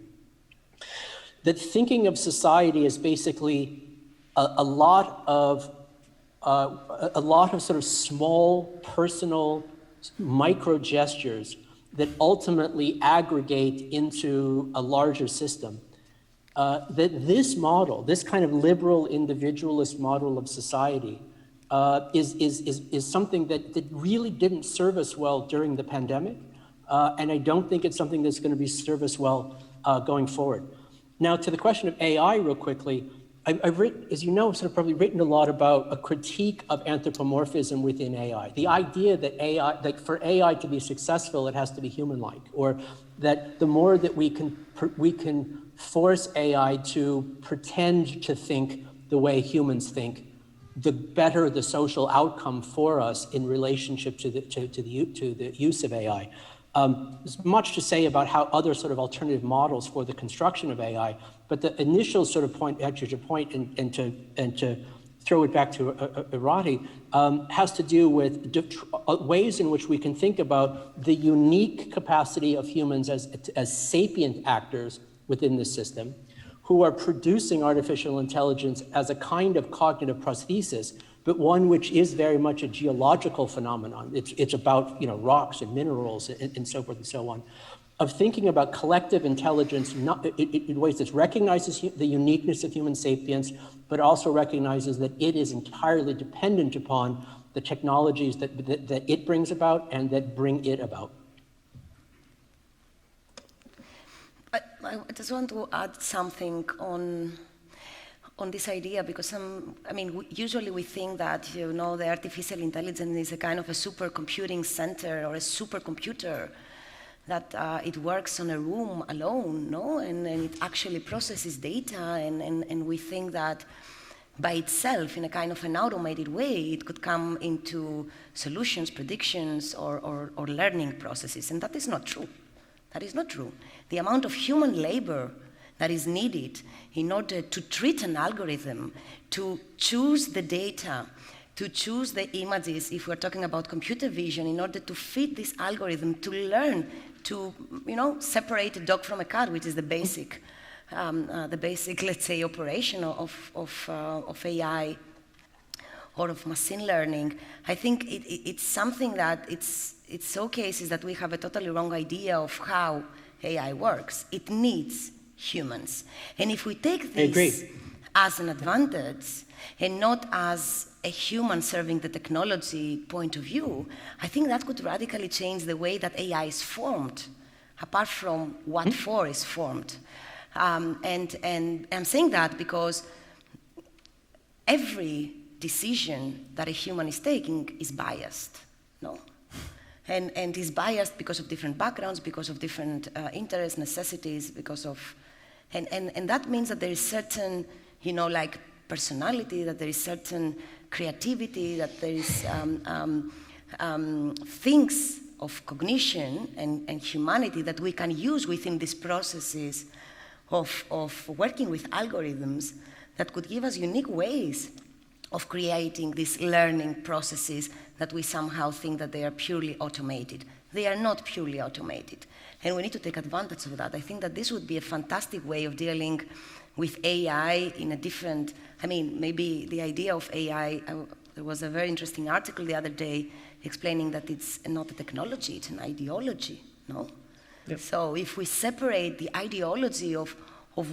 that thinking of society as basically a lot of sort of small, personal, micro gestures that ultimately aggregate into a larger system. That this model, this kind of liberal individualist model of society, is something that really didn't serve us well during the pandemic, and I don't think it's something that's going to serve us well going forward. Now, to the question of AI, real quickly, I've written, as you know, sort of probably written a lot about a critique of anthropomorphism within AI. The idea that AI, like for AI to be successful, it has to be human-like, or that the more that we can force AI to pretend to think the way humans think, the better the social outcome for us in relationship to the use of AI. There's much to say about how other sort of alternative models for the construction of AI, but the initial sort of point, actually to point and to throw it back to Areti, has to do with ways in which we can think about the unique capacity of humans as sapient actors within the system, who are producing artificial intelligence as a kind of cognitive prosthesis, but one which is very much a geological phenomenon. It's about, you know, rocks and minerals and so forth and so on, of thinking about collective intelligence in ways that recognizes the uniqueness of human sapience, but also recognizes that it is entirely dependent upon the technologies that it brings about and that bring it about. I just want to add something on this idea, because usually we think that, you know, the artificial intelligence is a kind of a supercomputing center or a supercomputer, that it works on a room alone, no? And it actually processes data, and we think that by itself, in a kind of an automated way, it could come into solutions, predictions, or learning processes, and that is not true. That is not true. The amount of human labor that is needed in order to treat an algorithm, to choose the data, to choose the images, if we're talking about computer vision, in order to feed this algorithm to learn to, you know, separate a dog from a cat, which is the basic, let's say, operation of AI or of machine learning. I think it's something that it showcases that we have a totally wrong idea of how AI works. It needs humans. And if we take this as an advantage and not as a human serving the technology point of view, I think that could radically change the way that AI is formed, apart from what for is formed. And I'm saying that because every decision that a human is taking is biased, no? And is biased because of different backgrounds, because of different interests, necessities, because of, and that means that there is certain, you know, like personality, that there is certain creativity, that there is things of cognition and humanity that we can use within these processes of working with algorithms that could give us unique ways of creating these learning processes that we somehow think that they are purely automated. They are not purely automated, and we need to take advantage of that. I think that this would be a fantastic way of dealing with AI in a different, maybe the idea of AI, There was a very interesting article the other day explaining that it's not a technology, it's an ideology, no? Yep. So if we separate the ideology of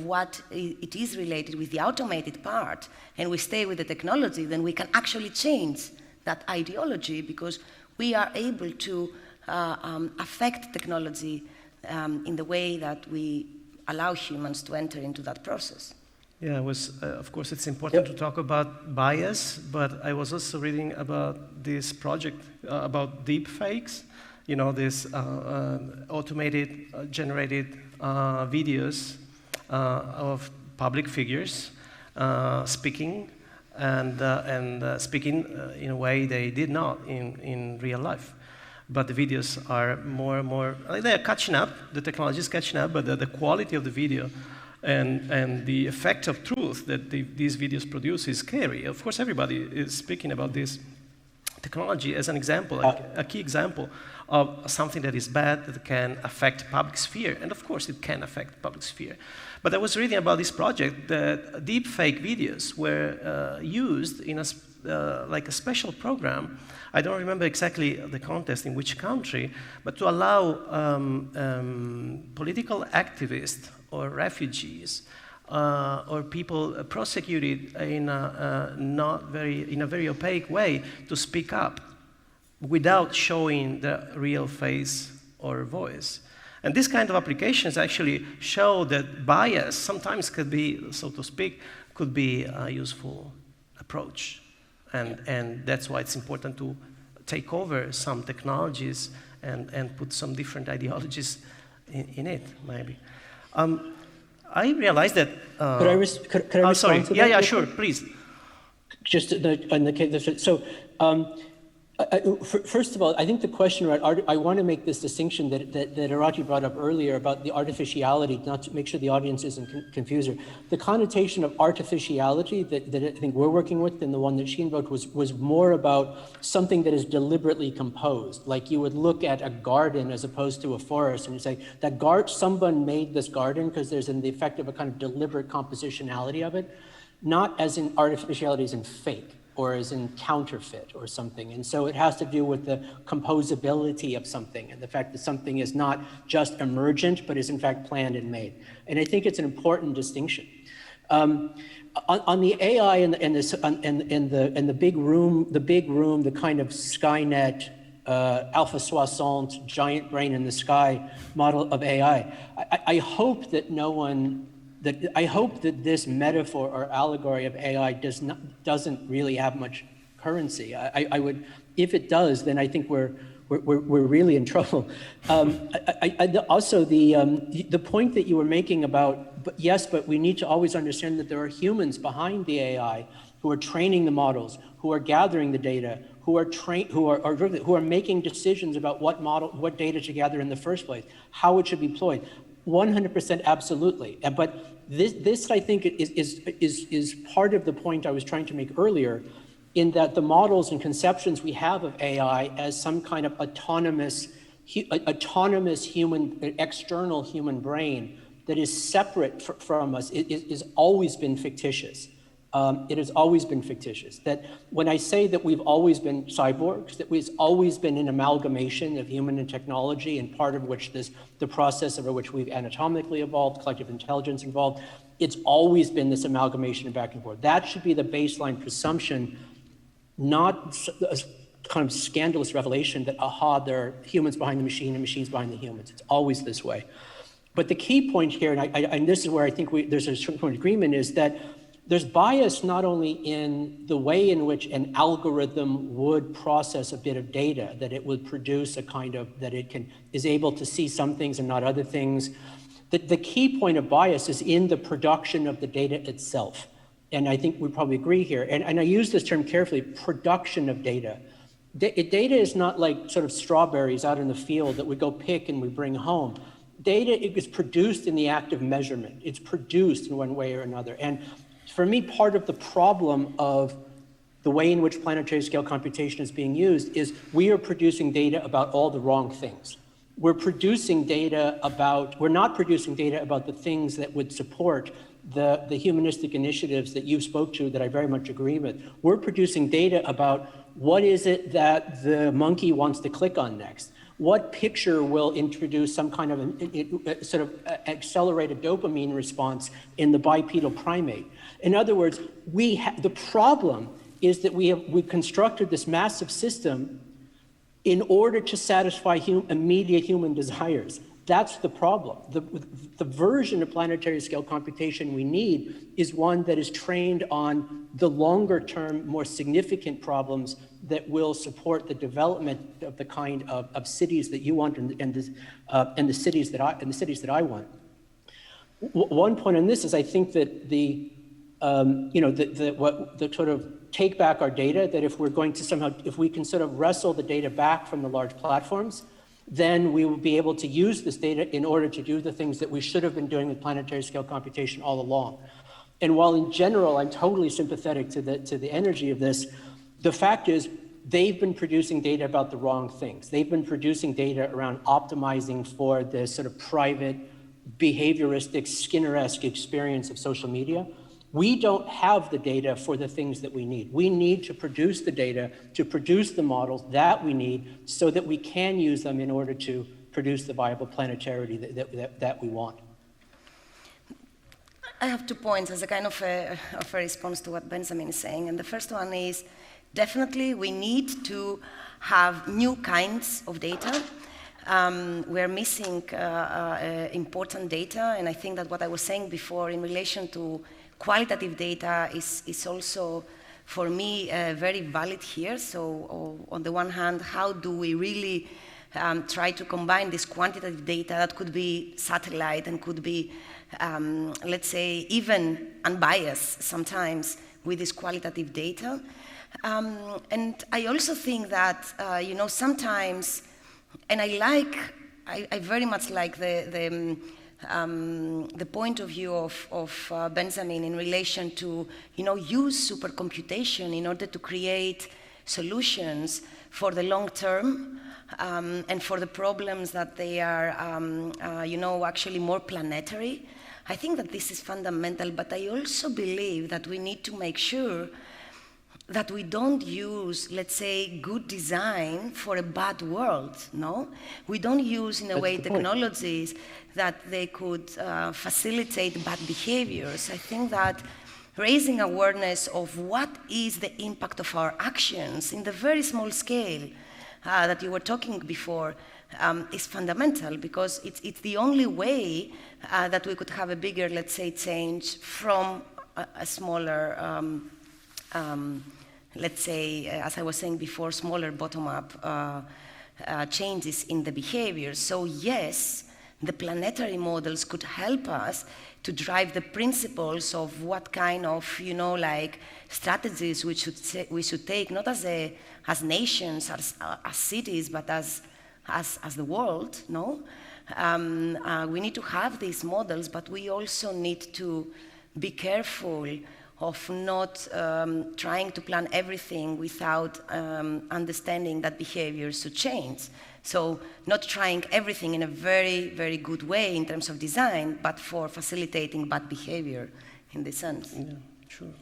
what it is related with the automated part, and we stay with the technology, then we can actually change that ideology, because we are able to affect technology in the way that we allow humans to enter into that process. Yeah, of course, it's important to talk about bias, but I was also reading about this project about deep fakes, you know, this automated, generated videos of public figures speaking and speaking in a way they did not in real life. But the videos are more and more, they are catching up, the technology is catching up, but the quality of the video and the effect of truth that these videos produce is scary. Of course, everybody is speaking about this technology as an example, a key example of something that is bad, that can affect public sphere. And of course, it can affect public sphere. But I was reading about this project that deep fake videos were used in like a special program. I don't remember exactly the context in which country, but to allow political activists or refugees or people prosecuted in a very opaque way to speak up without showing the real face or voice. And this kind of applications actually show that bias sometimes could be, so to speak, could be a useful approach. And that's why it's important to take over some technologies and put some different ideologies in it, maybe. I realized that... Could I respond sorry. to that? Yeah, sure, please. Just in the case, so first of all, I think the question about I want to make this distinction that Areti brought up earlier about the artificiality, not to make sure the audience isn't confused. The connotation of artificiality that I think we're working with, and the one that she invoked, was more about something that is deliberately composed. Like you would look at a garden as opposed to a forest, and you say that someone made this garden because there's the effect of a kind of deliberate compositionality of it, not as in artificiality as in fake, or as in counterfeit or something. And so it has to do with the composability of something and the fact that something is not just emergent, but is in fact planned and made. And I think it's an important distinction. On the AI and the big room, the kind of Skynet, Alpha Soixante, giant brain in the sky model of AI, I hope that I hope that this metaphor or allegory of AI doesn't really have much currency. I would, if it does, then I think we're really in trouble. Also, the point that you were making about, but we need to always understand that there are humans behind the AI who are training the models, who are gathering the data, who are making decisions about what data to gather in the first place, how it should be deployed. 100% absolutely. But this I think is part of the point I was trying to make earlier, in that the models and conceptions we have of AI as some kind of autonomous human, external human brain that is separate from us is always been fictitious. It has always been fictitious. That when I say that we've always been cyborgs, that we've always been an amalgamation of human and technology, and part of which the process over which we've anatomically evolved, collective intelligence involved, it's always been this amalgamation of back and forth. That should be the baseline presumption, not a kind of scandalous revelation that, there are humans behind the machine and machines behind the humans. It's always this way. But the key point here, and this is where I think there's a certain point of agreement, is that there's bias not only in the way in which an algorithm would process a bit of data, that it would produce a kind of, that it is able to see some things and not other things. The key point of bias is in the production of the data itself. And I think we probably agree here. And I use this term carefully, production of data. Data is not like sort of strawberries out in the field that we go pick and we bring home. Data is produced in the act of measurement. It's produced in one way or another. And for me, part of the problem of the way in which planetary scale computation is being used is we are producing data about all the wrong things. We're not producing data about the things that would support the humanistic initiatives that you spoke to that I very much agree with. We're producing data about what is it that the monkey wants to click on next? What picture will introduce some kind of sort of accelerated dopamine response in the bipedal primate? In other words, the problem is that we constructed this massive system in order to satisfy immediate human desires. That's the problem. The version of planetary scale computation we need is one that is trained on the longer term, more significant problems that will support the development of the kind of cities that you want and the cities that I want. One point on this is I think that the sort of take back our data, that if we're going to if we can sort of wrestle the data back from the large platforms, then we will be able to use this data in order to do the things that we should have been doing with planetary scale computation all along. And while in general, I'm totally sympathetic to the energy of this, the fact is they've been producing data about the wrong things. They've been producing data around optimizing for the sort of private, behavioristic, Skinner-esque experience of social media. We don't have the data for the things that we need. We need to produce the data, to produce the models that we need so that we can use them in order to produce the viable planetarity that we want. I have 2 points as a kind of a response to what Benjamin is saying. And the first one is definitely we need to have new kinds of data. We're missing important data. And I think that what I was saying before in relation to qualitative data is also, for me, very valid here. So on the one hand, how do we really try to combine this quantitative data that could be satellite and could be, let's say, even unbiased sometimes with this qualitative data? And I also think that, sometimes, and I very much like the point of view of Benjamin in relation to, use supercomputation in order to create solutions for the long term and for the problems that they are, actually more planetary. I think that this is fundamental, but I also believe that we need to make sure that we don't use, let's say, good design for a bad world, no? We don't use, in a way, technologies that they could facilitate bad behaviors. I think that raising awareness of what is the impact of our actions in the very small scale that you were talking before is fundamental, because it's the only way that we could have a bigger, let's say, change from a smaller let's say, as I was saying before, smaller bottom-up changes in the behavior. So yes, the planetary models could help us to drive the principles of what kind of, strategies we should take, not as nations, as cities, but as the world, no? We need to have these models, but we also need to be careful of not trying to plan everything without understanding that behaviors should change. So not trying everything in a very, very good way in terms of design, but for facilitating bad behavior in this sense. Yeah, sure.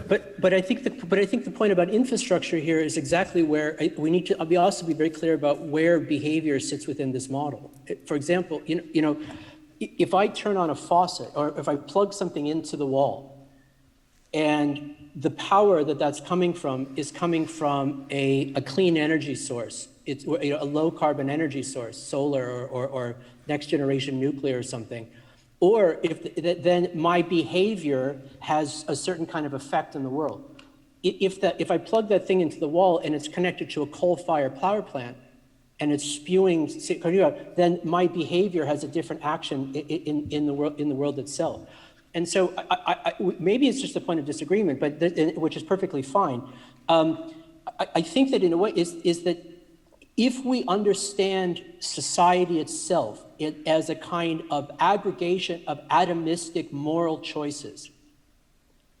But I think the point about infrastructure here is exactly where we need to also be very clear about where behavior sits within this model. For example, if I turn on a faucet or if I plug something into the wall, and the power that's coming from is coming from a clean energy source. It's a low carbon energy source, solar or next generation nuclear or something. Or then my behavior has a certain kind of effect in the world. If I plug that thing into the wall and it's connected to a coal-fired power plant and it's spewing, then my behavior has a different action in the world itself. And so maybe it's just a point of disagreement, but which is perfectly fine. I think that in a way is that if we understand society itself as a kind of aggregation of atomistic moral choices,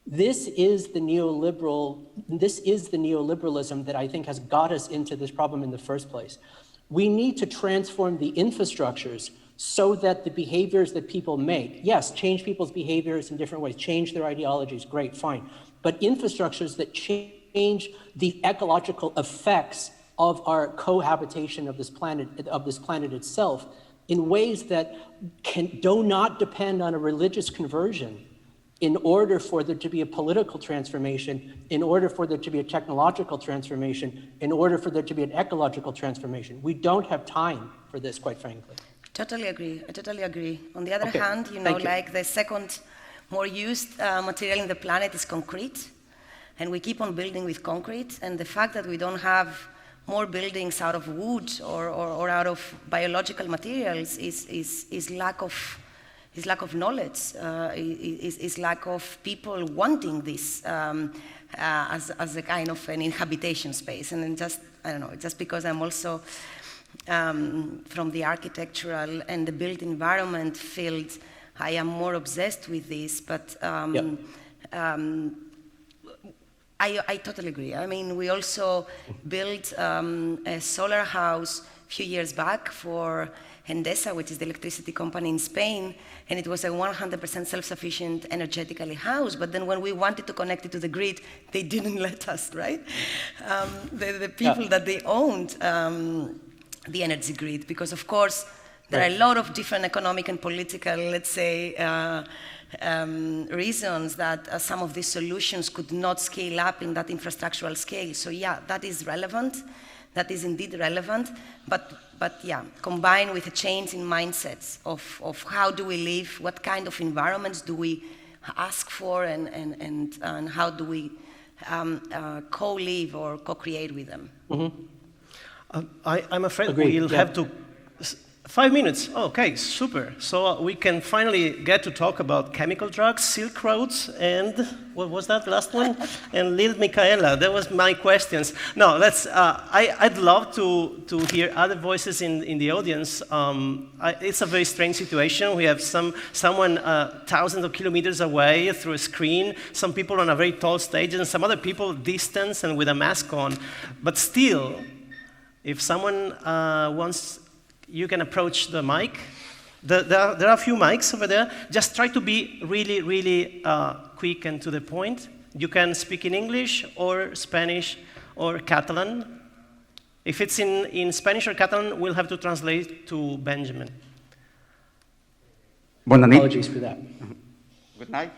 this is the neoliberalism that I think has got us into this problem in the first place. We need to transform the infrastructures so that the behaviors that people make, yes, change people's behaviors in different ways, change their ideologies, great, fine. But infrastructures that change the ecological effects of our cohabitation of this planet itself in ways that do not depend on a religious conversion in order for there to be a political transformation, in order for there to be a technological transformation, in order for there to be an ecological transformation. We don't have time for this, quite frankly. Totally agree. I totally agree. On the other hand, like the second more used material in the planet is concrete, and we keep on building with concrete. And the fact that we don't have more buildings out of wood or out of biological materials is lack of knowledge, is lack of people wanting this as a kind of an inhabitation space. And then I don't know, just because I'm also from the architectural and the built environment field, I am more obsessed with this, but I totally agree. I mean, we also built a solar house a few years back for Endesa, which is the electricity company in Spain, and it was a 100% self-sufficient energetically house, but then when we wanted to connect it to the grid, they didn't let us, right? The people that they owned the energy grid, because of course, there are a lot of different economic and political, let's say, reasons that some of these solutions could not scale up in that infrastructural scale. So yeah, that is relevant. That is indeed relevant. But yeah, combined with a change in mindsets of how do we live, what kind of environments do we ask for, and how do we co-live or co-create with them. Mm-hmm. I'm afraid we'll have to... 5 minutes, okay, super. So we can finally get to talk about chemical drugs, Silk Roads, and what was that last one? And Lil Michaela, that was my questions. No, I'd love to hear other voices in the audience. It's a very strange situation. We have someone thousands of kilometers away through a screen, some people on a very tall stage, and some other people distant and with a mask on. But still, if someone wants, you can approach the mic. There are a few mics over there. Just try to be really, really quick and to the point. You can speak in English or Spanish or Catalan. If it's in Spanish or Catalan, we'll have to translate to Benjamin. Apologies for that. Good night.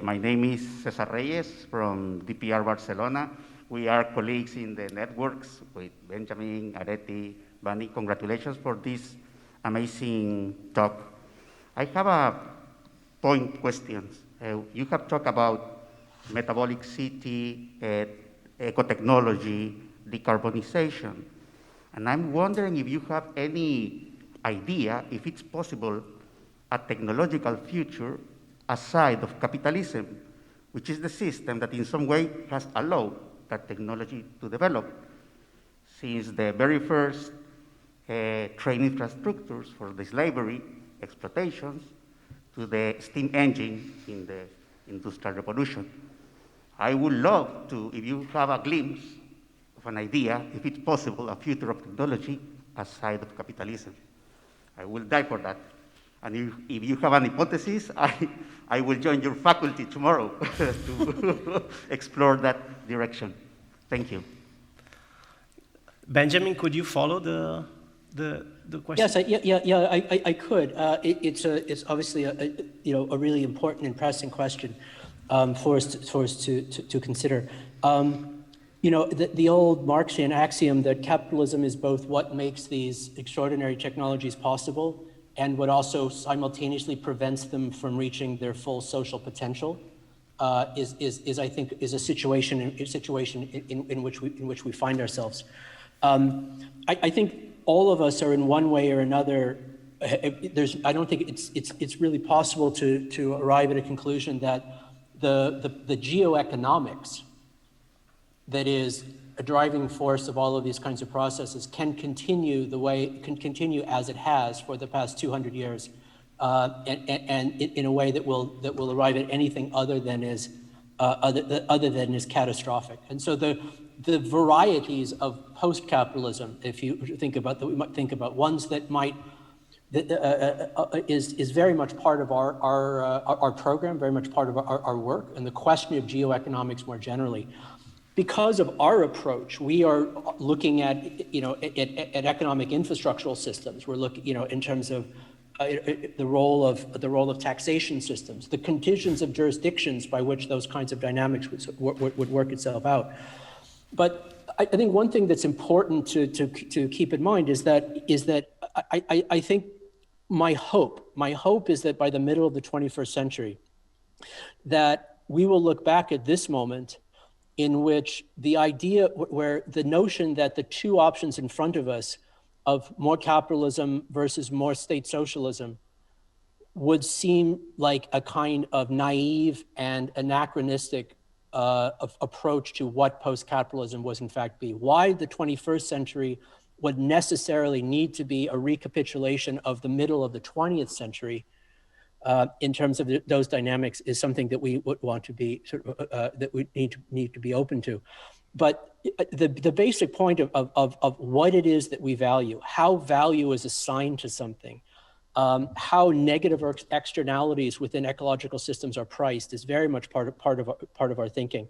My name is Cesar Reyes from DPR Barcelona. We are colleagues in the networks with Benjamin, Areti, Bani. Congratulations for this amazing talk. I have a point questions. You have talked about metabolic city, ecotechnology, decarbonization. And I'm wondering if you have any idea if it's possible a technological future aside of capitalism, which is the system that in some way has allowed that technology to develop. Since the very first train infrastructures for the slavery exploitations to the steam engine in the Industrial Revolution. I would love to, if you have a glimpse of an idea, if it's possible, a future of technology aside of capitalism. I will die for that. And if you have an hypothesis, I will join your faculty tomorrow to explore that direction. Thank you. Benjamin, could you follow the question? Yes, I could. It's obviously a really important and pressing question for us to consider. The old Marxian axiom that capitalism is both what makes these extraordinary technologies possible and what also simultaneously prevents them from reaching their full social potential is I think a situation in which we find ourselves. I think all of us are in one way or another. I don't think it's really possible to arrive at a conclusion that the geoeconomics that is a driving force of all of these kinds of processes can continue as it has for the past 200 years, and in a way that will arrive at anything other than is catastrophic. And so the varieties of post-capitalism, if you think about that, we might think about ones that might is very much part of our program, very much part of our work, and the question of geoeconomics more generally. Because of our approach, we are looking at economic infrastructural systems. We're looking in terms of the role of taxation systems, the conditions of jurisdictions by which those kinds of dynamics would work itself out. But I think one thing that's important to keep in mind is that I think my hope is that by the middle of the 21st century, that we will look back at this moment in which the idea, where the notion that the two options in front of us of more capitalism versus more state socialism would seem like a kind of naive and anachronistic approach to what post-capitalism was in fact be. Why the 21st century would necessarily need to be a recapitulation of the middle of the 20th century in terms of those dynamics is something that we would want to be that we need to be open to. But the basic point of what it is that we value, how value is assigned to something, how negative externalities within ecological systems are priced is very much part of our thinking.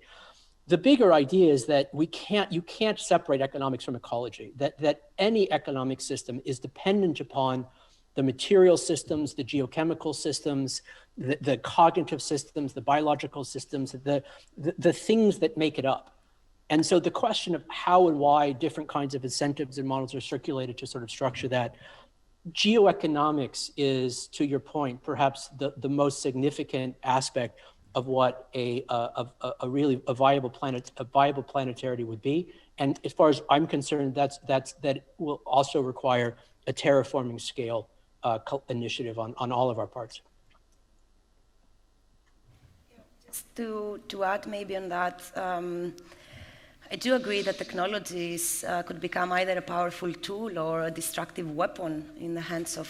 The bigger idea is that you can't separate economics from ecology. That any economic system is dependent upon the material systems, the geochemical systems, the cognitive systems, the biological systems, the things that make it up. And so the question of how and why different kinds of incentives and models are circulated to sort of structure that, geoeconomics is, to your point, perhaps the most significant aspect of what a viable planetarity would be. And as far as I'm concerned, that will also require a terraforming scale initiative on all of our parts. Just to add maybe on that, I do agree that technologies could become either a powerful tool or a destructive weapon in the hands of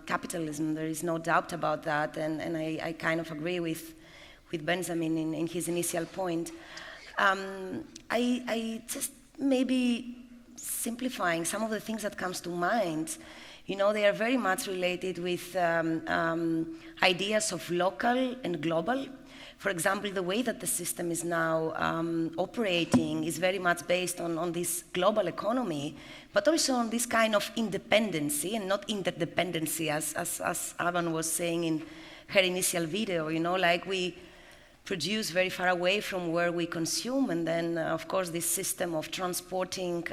capitalism. There is no doubt about that, and I kind of agree with Benjamin in his initial point. I just maybe simplifying some of the things that comes to mind, they are very much related with ideas of local and global. For example, the way that the system is now operating is very much based on this global economy, but also on this kind of independency and not interdependency, as Avan was saying in her initial video, like we produce very far away from where we consume, and then, of course, this system of transporting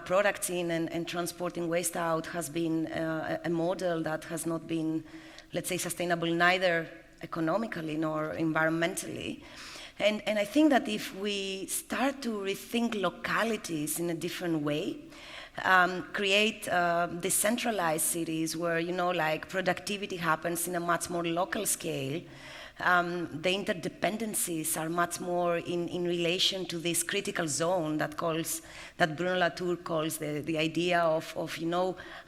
products in and transporting waste out has been a model that has not been, let's say, sustainable neither economically nor environmentally. And I think that if we start to rethink localities in a different way, create decentralized cities where, like productivity happens in a much more local scale, the interdependencies are much more in relation to this critical zone that Bruno Latour calls the idea of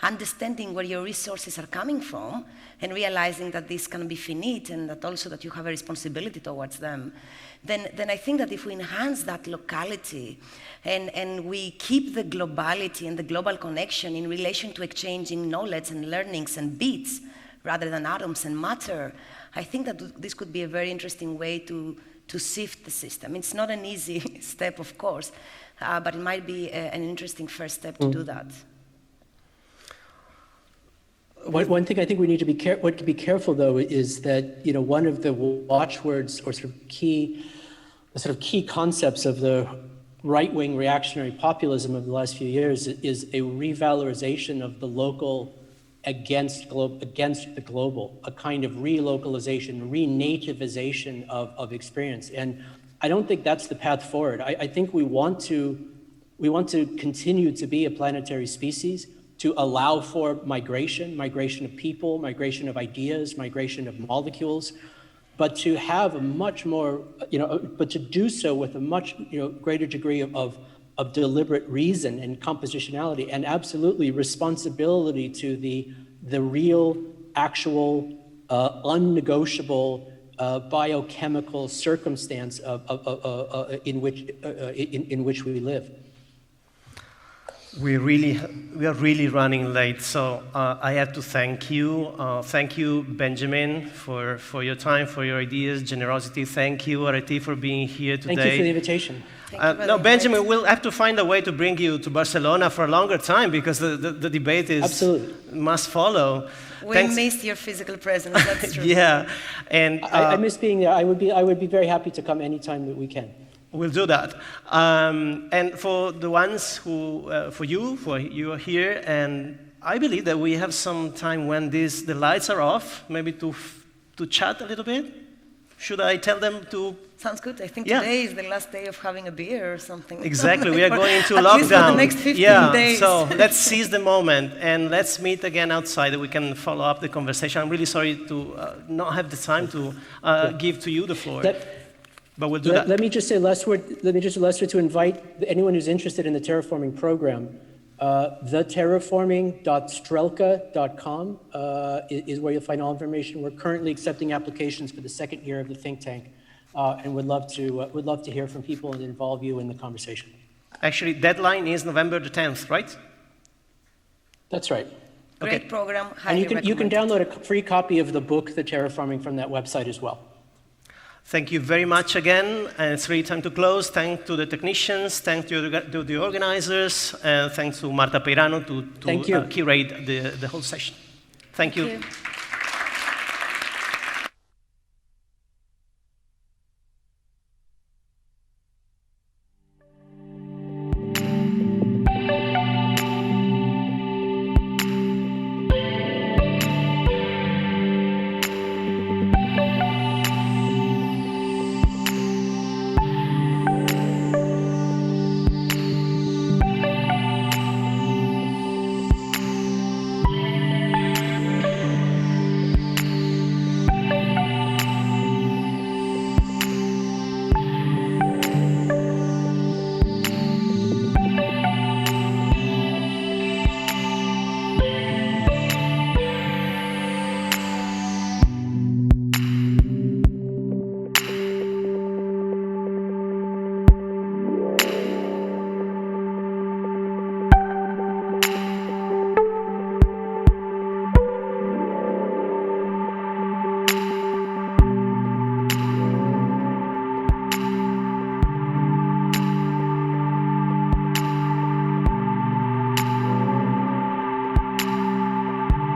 understanding where your resources are coming from and realizing that this can be finite and that also that you have a responsibility towards them. Then I think that if we enhance that locality and we keep the globality and the global connection in relation to exchanging knowledge and learnings and bits rather than atoms and matter, I think that this could be a very interesting way to sift the system. It's not an easy step, of course, but it might be an interesting first step to do that. One thing I think we need to be careful, though, is that one of the watchwords or sort of key concepts of the right-wing reactionary populism of the last few years is a revalorization of the local against the global, a kind of relocalization, renativization of experience. And I don't think that's the path forward. I think we want to continue to be a planetary species, to allow for migration of people, migration of ideas, migration of molecules, but to have a much more, but to do so with a much greater degree of deliberate reason and compositionality, and absolutely responsibility to the real, actual, unnegotiable biochemical circumstance in which we live. We are really running late, so I have to thank you. Thank you, Benjamin, for your time, for your ideas, generosity. Thank you, Areti, for being here today. Thank you for the invitation. No, Benjamin, we'll have to find a way to bring you to Barcelona for a longer time because the debate must follow. We missed your physical presence, that's true. Yeah, and I miss being there. I would be very happy to come anytime that we can. We'll do that. And for the ones who, for you are here, and I believe that we have some time when the lights are off, maybe to chat a little bit. Should I tell them to? Sounds good. I think today is the last day of having a beer or something. Exactly. We are going into lockdown. At least for the next 15 days. So let's seize the moment and let's meet again outside. We can follow up the conversation. I'm really sorry to not have the time to give to you the floor. But we'll do that. Let me just say last word to invite anyone who's interested in the terraforming program. Theterraforming.strelka.com is where you'll find all information. We're currently accepting applications for the second year of the think tank, and would love to hear from people and involve you in the conversation. Actually, deadline is November the 10th, right? That's right. Great program. And you can download a free copy of the book, The Terraforming, from that website as well. Thank you very much again, and it's really time to close. Thanks to the technicians, thanks to the organizers, and thanks to Marta Peirano to curate the whole session. Thank you.